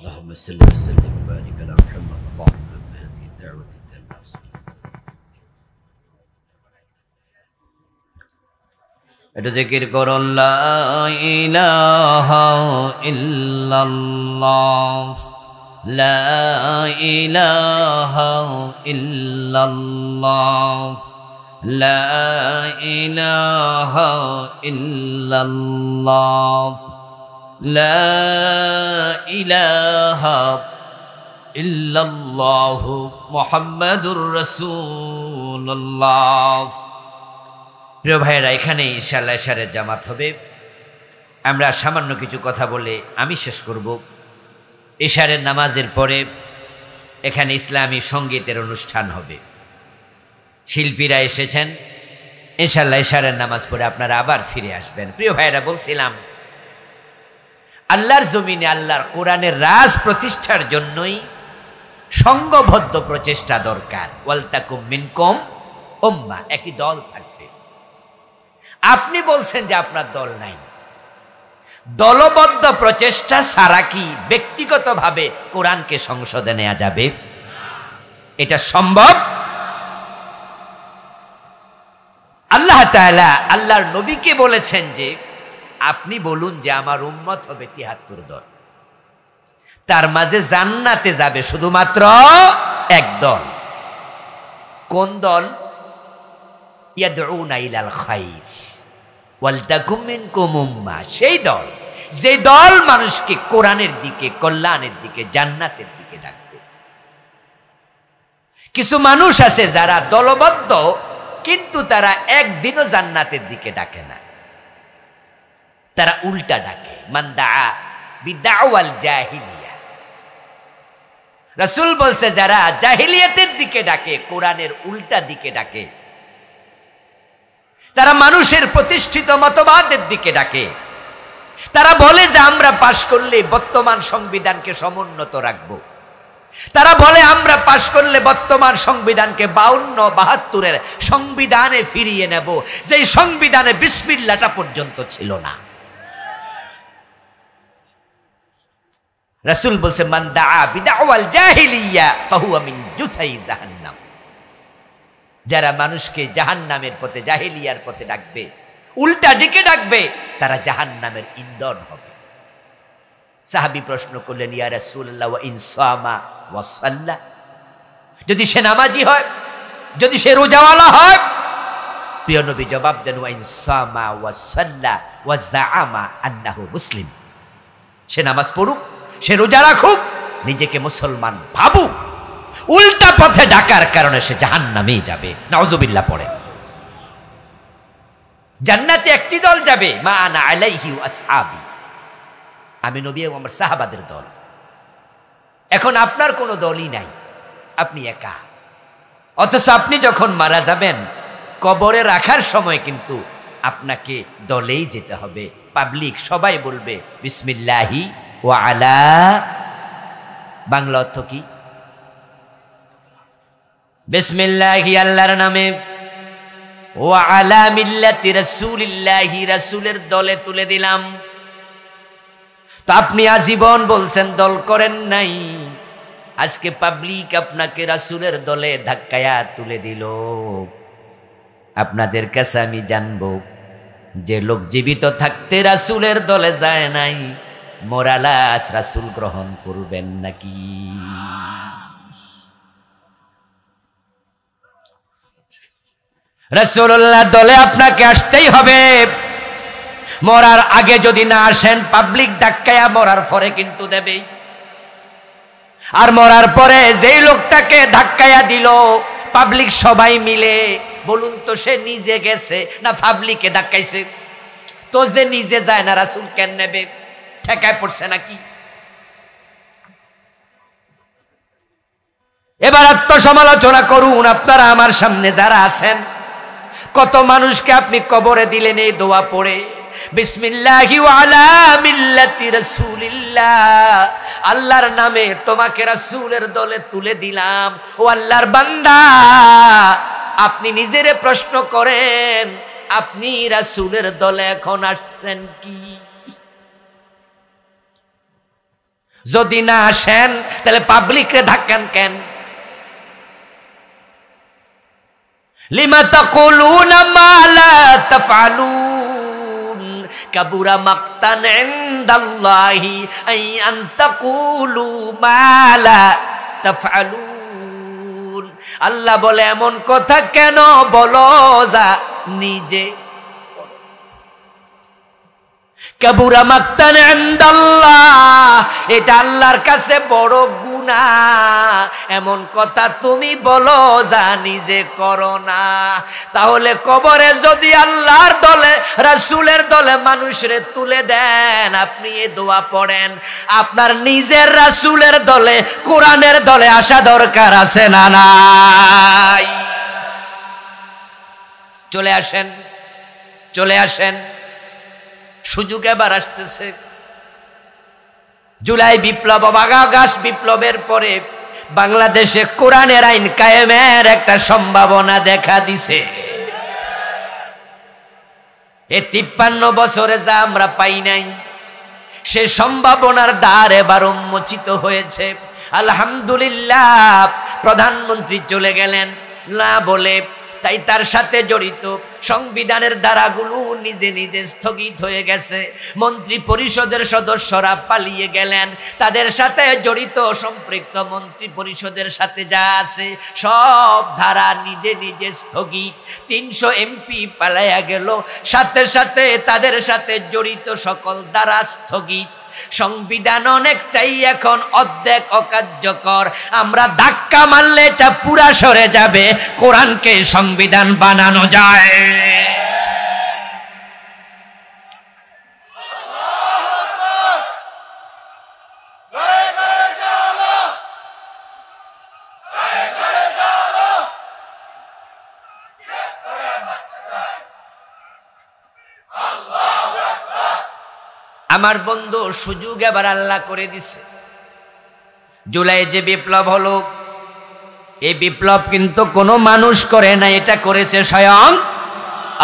اللهم صل وسلم وبارك على محمد اللهم بهذه الدعوة التامة এটা জিকির করুন লা ইলাহা ইল্লাল্লাহ লা ইলাহা ইল্লাল্লাহ লা ইলাহা ইল্লাল্লাহ লা ইলাহা ইল্লাল্লাহ মুহাম্মাদুর রাসূলুল্লাহ। প্রিয় ভাইয়েরা, এখানে ইনশাআল্লাহ ইশারের জামাত হবে। আমরা সামান্য কিছু কথা বলে আমি শেষ করব। ইশারের নামাজের পরে এখানে ইসলামী সঙ্গীতের অনুষ্ঠান হবে। শিল্পীরা এসেছেন। ইনশাআল্লাহ ইশারের নামাজ পড়ে আপনারা আবার ফিরে আসবেন। প্রিয় ভাইয়েরা, বলছিলাম আল্লাহর জমিনে আল্লাহর কোরআনের রাজ প্রতিষ্ঠার জন্যই সংঘবদ্ধ প্রচেষ্টা দরকার। ওয়ালতাকুম মিনকুম উম্মাহ, একটি দল থাকবে। আপনি বলছেন যে আপনার দল নাই, দলবদ্ধ প্রচেষ্টা ছাড়া কি ব্যক্তিগতভাবে কোরআনকে সংসদে নেওয়া যাবে? এটা সম্ভব? আল্লাহ তাআলা আল্লাহর নবীকে বলেছেন যে আপনি বলুন যে আমার উম্মত হবে ৭৩ দল, তার মাঝে জান্নাতে যাবে শুধুমাত্র 1 দল। কোন দল? ইয়াদউনা ইলাল খায়র ওয়ালতাকুম মিনকুম উম্মাহ, সেই দল যে দল মানুষকে কোরআনের দিকে, কল্যাণের দিকে, জান্নাতের দিকে ডাকবে। কিছু মানুষ আছে যারা দলবদ্ধ কিন্তু তারা একদিনও জান্নাতের দিকে ডাকে না, তারা উল্টা ডাকে। মান দাআ বিদাওয়াল জাহিলিয়া, রাসূল বলছে যারা জাহিলিয়াতের দিকে ডাকে, কোরআনের উল্টা দিকে ডাকে, তারা মানুষের প্রতিষ্ঠিত মতবাদের দিকে ডাকে। তারা বলে যে আমরা পাশ করলে বর্তমান সংবিধানকে সমুন্নত রাখব, তারা বলে আমরা পাশ করলে বর্তমান সংবিধানকে 52-72-এর সংবিধানে ফিরিয়ে নেব, যেই সংবিধানে বিসমিল্লাহটা পর্যন্ত ছিল না। রাসূল বলছে মান দাআ বিদাওয়াল জাহিলিয়া ফাহুয়া মিন জুসাই জাহান্নাম, যারা মানুষকে জাহান্নামের পথে, জাহিলিয়ার পথে ডাকবে, উল্টা দিকে ডাকবে, তারা জাহান্নামের ইন্ধন হবে। সাহাবী প্রশ্ন করলেন, ইয়া রাসূলুল্লাহ ওয়া ইন সামা ওয়া সাল্লা, যদি সে নামাজি হয়, যদি সে রোজাওয়ালা হয়? প্রিয় নবী জবাব দেন, ওয়া ইন সামা ওয়া সাল্লা ওয়া জাআমা আন্নাহু মুসলিম, সে নামাজ পড়ুক, সে রোজা রাখুক, নিজেকে মুসলমান ভাবুক, উল্টা পথে ডাকার কারণে সে জাহান্নামেই যাবে। নাউজুবিল্লাহ পড়ে। জান্নাতে একটি দল যাবে, মা আনা আলাইহি ওয়া আসহাবি, আমি নবী এবং আমার সাহাবাদের দল। এখন আপনার কোনো দলই নাই, আপনি একা। অথচ আপনি যখন মারা যাবেন, কবরে রাখার সময় কিন্তু আপনাকে দলেই যেতে হবে। পাবলিক সবাই বলবে বিসমিল্লাহি ওয়া আলা, বাংলা অর্থ কি? বিসমিল্লাহি আল্লাহর নামে, ওয়া আলা মিল্লাতি রাসূলিল্লাহি, রাসূলের দলে তুলে দিলাম। তো আপনি আজীবন বলছেন দল করেন নাই, আজকে পাবলিক আপনাকে রাসূলের দলে ধাক্কায়া তুলে দিল। আপনাদের কাছে আমি জানবো, যে লোক জীবিত থাকতে রাসূলের দলে যায় নাই, মরা লাশ রাসূল গ্রহণ করবেন নাকি? রাসূলুল্লাহ দলে আপনাকে আসতেই হবে। মরার আগে যদি না আসেন, পাবলিক ধাক্কায়া মরার পরে কিন্তু দেবেই। আর মরার পরে যেই লোকটাকে ধাক্কায়া দিল পাবলিক সবাই মিলে, বলুন তো সে নিজে গেছে না পাবলিকে ধাক্কাইছে? তো যে নিজে যায় না রাসূল কেন নেবে? ঠেকায় পড়ছে নাকি? এবার আত্মসমালোচনা করুন। আপনারা আমার সামনে যারা আছেন, কত মানুষকে আপনি কবরে দিলেন এই দোয়া পড়ে, বিসমিল্লাহি ওয়া আলা মিল্লাতি রাসূলিল্লাহ, আল্লাহর নামে তোমাকে রাসূলের দলে তুলে দিলাম। ও আল্লাহর বান্দা, আপনি নিজেরে প্রশ্ন করেন, আপনি রাসূলের দলে এখন আসছেন কি? যদি না আসেন তাহলে পাবলিকরে ধাক্কান কেন? লিমা তাকুলুনা মা লা তাফআলুন কাবুরা মাকতান ইনদাল্লাহি আন তাকুলু মা লা তাফআলুন। আল্লাহ বলে এমন কথা কেন বলো যা নিজে। কাবুরা মাকতান ইনদাল্লাহ, এটা আল্লাহর কাছে বড় গুনাহ। এমন কথা তুমি বলো যা নিজে করো না। তাহলে কবরে যদি আল্লাহর দলে রাসূলের দলে মানুষরে তুলে দেন, আপনি এই দোয়া পড়েন, আপনার নিজের রাসূলের দলে কোরআনের দলে আসা দরকার আছে না নাই? চলে আসেন, চলে আসেন। সুযোগ এবার আসতেছে। জুলাই বিপ্লব, আগস্ট বিপ্লবের পরে বাংলাদেশে কোরআনের আইন কায়েমের একটা সম্ভাবনা দেখা দিছে। এই 53 বছরে যা আমরা পাই নাই, সে সম্ভাবনার দ্বার এবার উন্মোচিত হয়েছে। আলহামদুলিল্লাহ। প্রধানমন্ত্রী চলে গেলেন না বলে, তাই তার সাথে জড়িত সংবিধানের ধারাগুলো নিজে নিজে স্থগিত হয়ে গেছে। মন্ত্রী পরিষদের সদস্যরা পালিয়ে গেলেন, তাদের সাথে জড়িত সম্পৃক্ত মন্ত্রী পরিষদের সাথে যা আছে সব ধারা নিজে নিজে স্থগিত। 300 এমপি পালাইয়া গেল, সাথে সাথে তাদের সাথে জড়িত সকল ধারা স্থগিত। সংবিধান অনেকটাই এখন অর্ধেক অকার্যকর। আমরা ধাক্কা মারলে এটা পুরা সরে যাবে। কোরআনকে সংবিধান বানানো যায়। আমার বন্ধু, সুযোগ এবার আল্লাহ করে দিছে। জুলাই যে বিপ্লব হলো, এই বিপ্লব কিন্তু কোনো মানুষ করে না, এটা করেছে স্বয়ং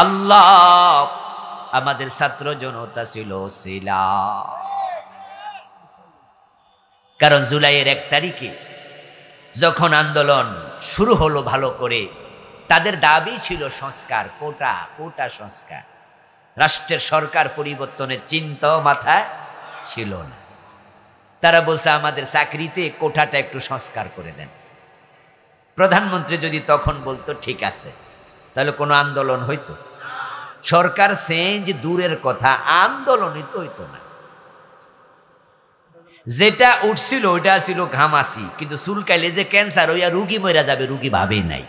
আল্লাহ। আমাদের ছাত্র জনতা ছিল শিলা। কারণ জুলাইয়ের 1 তারিখে যখন আন্দোলন শুরু হলো ভালো করে, তাদের দাবি ছিল সংস্কার, কোটা সংস্কার। রাষ্ট্রের সরকার পরিবর্তনের চিন্তাও মাথায় ছিল না। তারা বলছে আমাদের চাকরিতে কোটাটা একটু সংস্কার করে দেন। প্রধানমন্ত্রী যদি তখন বলতো ঠিক আছে, তাহলে কোনো আন্দোলন হইতো? সরকার চেঞ্জ দূরের কথা, আন্দোলনই তো হইতো না। যেটা উঠছিল ওইটা ছিল ঘামাসি, কিন্তু চুলকাইলে যে ক্যান্সার হইয়া রুগী মরে যাবে, রুগী ভাবেই নাই।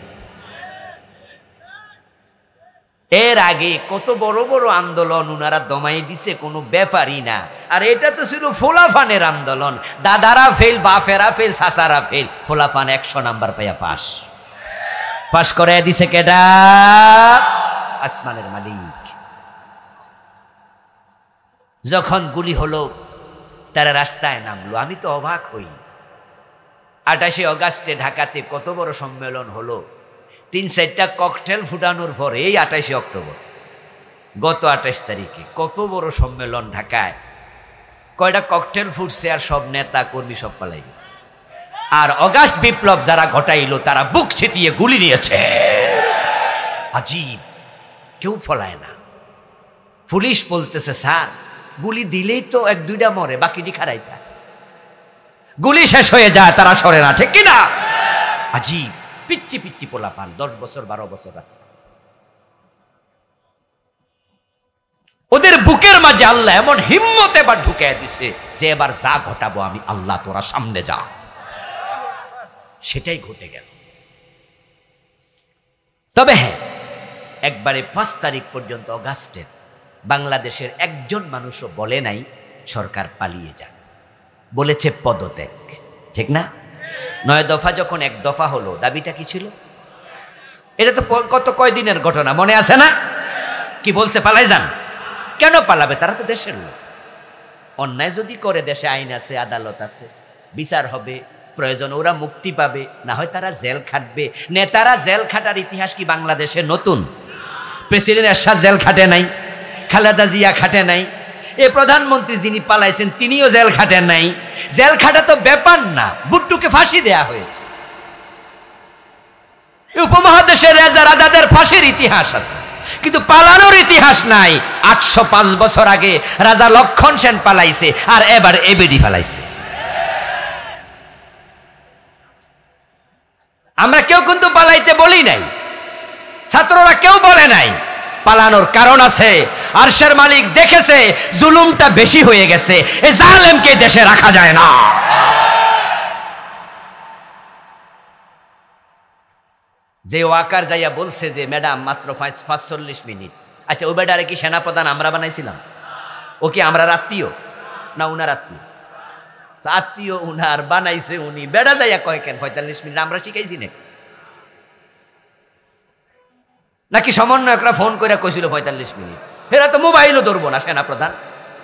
এর আগে কত বড় বড় আন্দোলন উনারা দমাই দিছে, কোনো ব্যাপারই না। আর এটা তো ছিল ফোলাফানের আন্দোলন। দাদারা ফেল, বাপেরা ফেল, চাচারা ফেল, ফোলাফান 100 নাম্বার পাইয়া পাস করে দিছে কেডা? আসমানের মালিক। যখন গুলি হলো, তারা রাস্তায় নামলো। আমি তো অবাক হই। 28 অগাস্টে ঢাকাতে কত বড় সম্মেলন হলো। 3-4টা ককটেল ফুটানোর পরে এই 28 অক্টোবর, গত 28 তারিখে কত বড় সম্মেলন ঢাকায়। কয়টা ককটেল ফুটছে আর সব নেতা কর্মী সব পালাই গেছে। আর অগাস্ট বিপ্লব যারা ঘটাইল তারা বুক ছিটিয়ে গুলি নিয়েছে। আজীব, কেউ ফলায় না। পুলিশ বলতেছে স্যার গুলি দিলেই তো এক দুইটা মরে, বাকিটি খারাই থাকে। গুলি শেষ হয়ে যায়, তারা সরে না, ঠিক কিনা? আজীব, পিচ্ছি পিচ্ছি পোলা পান, 10 বছর 12 বছর আছে। ওদের বুকের মাঝে আল্লাহ এমন হিম্মত এবার ঢুকে দিছে যে এবার যা ঘটাবো আমি আল্লাহ, তোরা সামনে যা। সেটাই ঘটে গেল। তবে হ্যাঁ, একবারে 5 তারিখ পর্যন্ত অগাস্টের বাংলাদেশের একজন মানুষও বলে নাই সরকার পালিয়ে যান, বলেছে পদত্যাগ, ঠিক না? 9 দফা যখন 1 দফা হলো, দাবিটা কি ছিল? এটা তো কয়দিনের ঘটনা, মনে আছে না? কি বলছে? পালাই যান। কেন পালাবে? তারা তো দেশের লোক। অন্যায় যদি করে দেশে আইন আছে, আদালত আছে, বিচার হবে, প্রয়োজন ওরা মুক্তি পাবে, না হয় তারা জেল খাটবে। নেতারা জেল খাটার ইতিহাস কি বাংলাদেশে নতুন? প্রেসিডেন্ট এরশাদ জেল খাটে নাই, খালেদা জিয়া খাটে নাই, এ প্রধানমন্ত্রী যিনি পালাইছেন তিনিও জেল খাটেন নাই। জেল খাটা তো ব্যাপার না, বুট্টুকে ফাঁসি দেয়া হয়েছে। উপমহাদেশের রাজাদের ফাঁসির ইতিহাস আছে, কিন্তু পালানোর ইতিহাস নাই। 805 বছর আগে রাজা লক্ষণ সেন পালাইছে, আর এবার এবিডি পালাইছে। আমরা কেউ কিন্তু পালাইতে বলি নাই, ছাত্ররা কেউ বলে নাই। পালানোর কারণ আছে, আরশের মালিক দেখেছে জুলুমটা বেশি হয়ে গেছে, এই জালেমকে দেশে রাখা যায় না। যে ওয়াকার যাইয়া বলছে যে ম্যাডাম মাত্র 45 মিনিট, আচ্ছা ওই বেডারে কি সেনাপ্রধান আমরা বানাইছিলাম? ও কি আমরা আত্মীয় না উনার আত্মীয়? তো আত্মীয় উনার, বানাইছে উনি, বেডা যাইয়া কয় কেন 45 মিনিট? আমরা শিখাইছি নাকি সমন্বয়করা ফোন করে কইছিল 45 মিনিট? এরা তো মোবাইলও ধরবো না সেনাপ্রধান,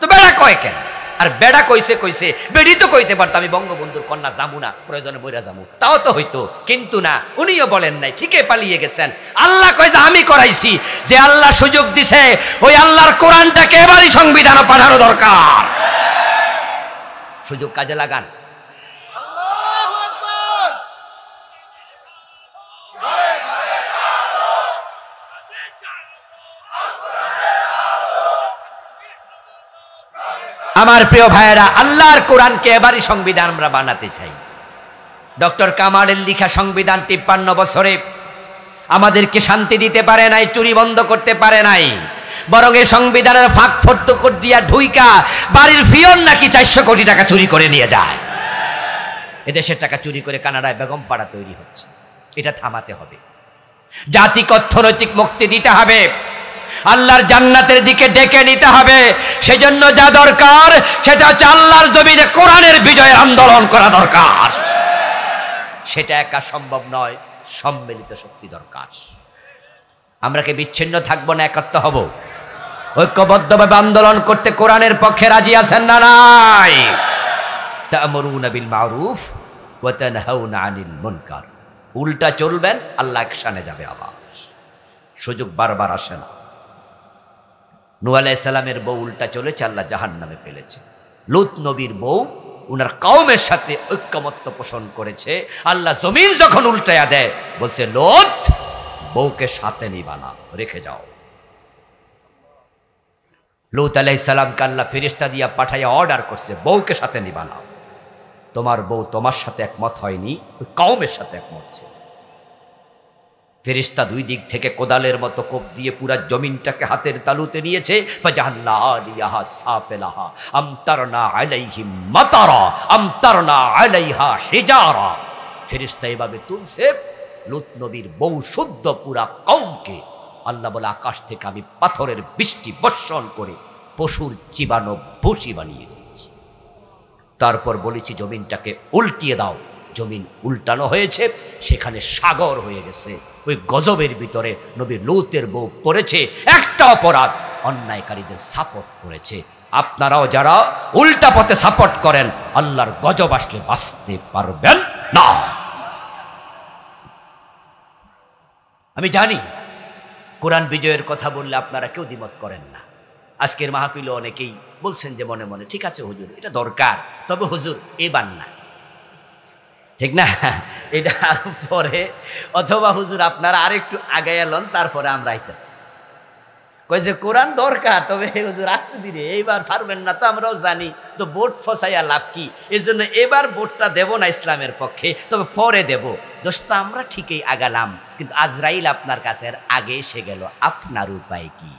তো বেড়া কয় কেন? আর বেড়া কইছে বেড়ি তো কইতে পারতো আমি বঙ্গবন্ধুর কন্যা যাবো না, প্রয়োজনে বইরা যাবো, তাও তো হইতো। কিন্তু না, উনিও বলেন নাই, ঠিকই পালিয়ে গেছেন। আল্লাহ কয় যে আমি করাইছি, যে আল্লাহ সুযোগ দিছে ওই আল্লাহর কোরআনটাকে এবারই সংবিধানে পাঠানো দরকার। সুযোগ কাজে লাগান। আমার প্রিয় ভাইয়েরা, আল্লাহর কোরআনকে এবারই সংবিধান আমরা বানাতে চাই। ডক্টর কামালের লিখা সংবিধান 53 বছরে আমাদেরকে শান্তি দিতে পারে নাই, চুরি বন্ধ করতে পারে নাই, বরং এই সংবিধানের ফাঁক ফোর্ত দিয়া ঢুইকা বাড়ির ফিয়ন নাকি 400 কোটি টাকা চুরি করে নিয়ে যায়। এদেশের টাকা চুরি করে কানাডায় বেগম পাড়া তৈরি হচ্ছে। এটা থামাতে হবে। জাতিকে অর্থনৈতিক মুক্তি দিতে হবে, আল্লাহর জান্নাতের দিকে ডেকে নিতে হবে। সেজন্য যা দরকার সেটা হচ্ছে আল্লাহর জমিনে কোরআনের বিজয়ের আন্দোলন করা দরকার। সেটা একা সম্ভব নয়, সম্মিলিত শক্তি দরকার। আমরা কি বিচ্ছিন্ন থাকবো না? একাত্ম হব, ঐক্যবদ্ধভাবে আন্দোলন করতে কোরআনের পক্ষে রাজি আছেন না নাই? তা'মুরুনা বিল মারুফ ওয়া তানহাউনা আনিল মুনকার। উল্টা চলবেন, আল্লাহ একসানে যাবে। আবার সুযোগ বারবার আসে না। নূহ আলাইহিস সালামের বউ উল্টা চলেছে, আল্লাহ জাহান্নামে ফেলেছে। লূত নবীর বউ উনার কওমের সাথে ঐক্যমত্য পোষণ করেছে। আল্লাহ জমিন যখন উল্টায়া দেয়, বলছে লূত বউকে সাথে নিবা না, রেখে যাও। লূত আলাইহিস সালামকে আল্লাহ ফেরেশতা দিয়া পাঠাইয়া অর্ডার করছে, বউকে সাথে নিবা না। তোমার বউ তোমার সাথে একমত হয়নি, ওই কওমের সাথে একমত ছিল। ফেরেশতা 2 দিক থেকে কোদালের মতো কোপ দিয়ে পুরা জমিনটাকে হাতের তালুতে নিয়েছে। ফাজাল্লা আলিয়াহা সাফিলাহা আমতারনা আলাইহিম মাতারা আমতারনা আলাইহা হিজারা। ফেরেশতা এভাবে তুলছে, লূত নবীর বউ শুদ্ধ পুরা কওমকে আল্লাহ বলে আকাশ থেকে আমি পাথরের বৃষ্টি বর্ষণ করে পশুর জীবাণু ভুসি বানিয়ে দিয়েছি। তারপর বলেছি জমিনটাকে উল্টিয়ে দাও। জমিন উল্টানো হয়েছে, সেখানে সাগর হয়ে গেছে। ওই গজবের ভিতরে নবী লূতের বউ পড়েছে। একটা অপরাধ, অন্যায়কারীদের সাপোর্ট করেছে। আপনারাও যারা উল্টা পথে সাপোর্ট করেন, আল্লাহর গজব আসলে বাঁচতে পারবেন না। আমি জানি কোরআন বিজয়ের কথা বললে আপনারা কেউ দ্বিমত করেন না। আজকের মাহফিলে অনেকেই বলছেন যে মনে মনে, ঠিক আছে হুজুর এটা দরকার, তবে হুজুর এবার না। ঠিক না? এটা আরো পরে, অথবা হুজুর আপনারা আরেকটু আগাইয়া লন, তারপরে আমরা আইতাছি। কই যে কোরআন দরকার, তবে হুজুর আসতে দিলে এইবার পারবেন না তো আমরাও জানি, তো ভোট ফসাইয়া লাভ কি? এই জন্য এবার ভোটটা দেব না ইসলামের পক্ষে, তবে পরে দেব। দোষ তো আমরা ঠিকই আগালাম, কিন্তু আজরাইল আপনার কাছে আগে এসে গেল, আপনার উপায় কি?